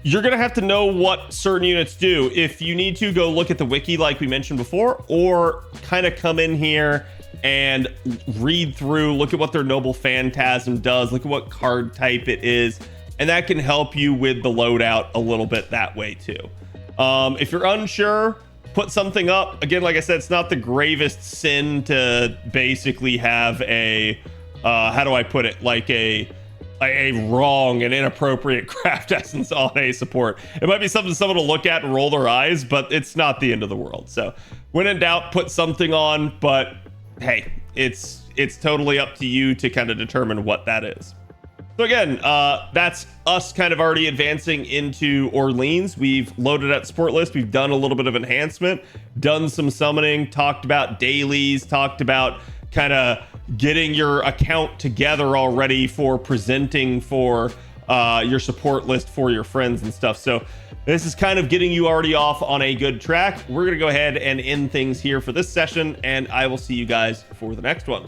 you're going to have to know what certain units do. If you need to, go look at the wiki like we mentioned before, or kind of come in here and read through, look at what their noble phantasm does, look at what card type it is, and that can help you with the loadout a little bit that way too. If you're unsure, put something up. Again, like I said, it's not the gravest sin to basically have a, how do I put it, like a wrong and inappropriate craft essence on a support. It might be something someone will look at and roll their eyes, but it's not the end of the world. So when in doubt, put something on, but hey, it's totally up to you to kind of determine what that is. So again, that's us kind of already advancing into Orleans. We've loaded out support list. We've done a little bit of enhancement, done some summoning, talked about dailies, talked about kind of getting your account together already for presenting for your support list for your friends and stuff. So this is kind of getting you already off on a good track. We're going to go ahead and end things here for this session, and I will see you guys for the next one.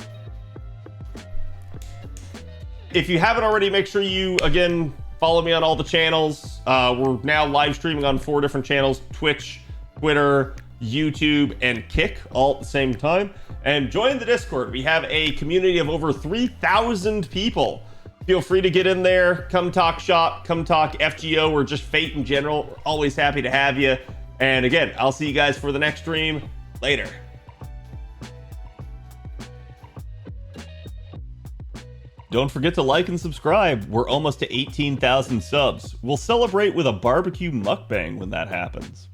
If you haven't already, make sure you, again, follow me on all the channels. We're now live streaming on 4 different channels: Twitch, Twitter, YouTube, and Kick, all at the same time. And join the Discord. We have a community of over 3,000 people. Feel free to get in there. Come talk shop, come talk FGO, or just Fate in general. We're always happy to have you. And again, I'll see you guys for the next stream. Later. Don't forget to like and subscribe. We're almost to 18,000 subs. We'll celebrate with a barbecue mukbang when that happens.